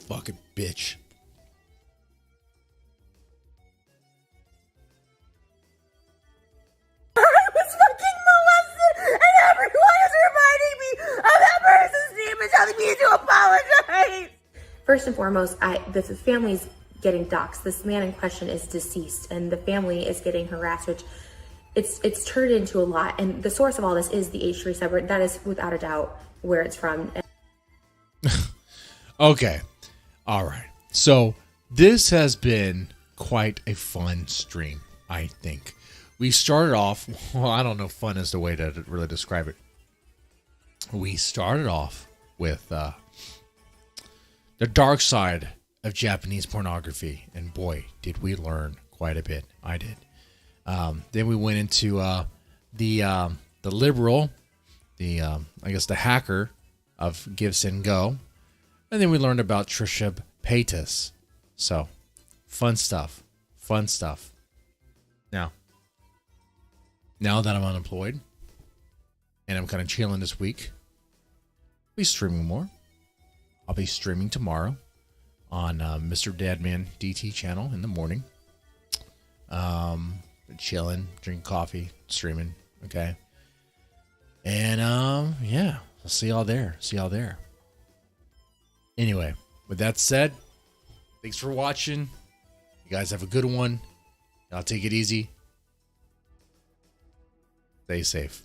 Fucking bitch. I was fucking molested, and everyone is reminding me of that person's name and telling me to apologize. First and foremost, the family's getting doxxed. This man in question is deceased, and the family is getting harassed, which it's turned into a lot. And the source of all this is the H3 subreddit. That is without a doubt where it's from. Okay. All right. So this has been quite a fun stream, I think. We started off, well, I don't know if fun is the way to really describe it. We started off with the dark side of Japanese pornography. And boy, did we learn quite a bit. I did. Then we went into the liberal, I guess the hacker of GiveSendGo. And then we learned about Trisha Paytas. So, fun stuff. Fun stuff. Now that I'm unemployed and I'm kind of chilling this week, I'll be streaming more. I'll be streaming tomorrow on Mr. Deadman DT channel in the morning. Chilling, drinking coffee, streaming. Okay. And yeah, I'll see y'all there. Anyway, with that said, thanks for watching. You guys have a good one. Y'all take it easy. Stay safe.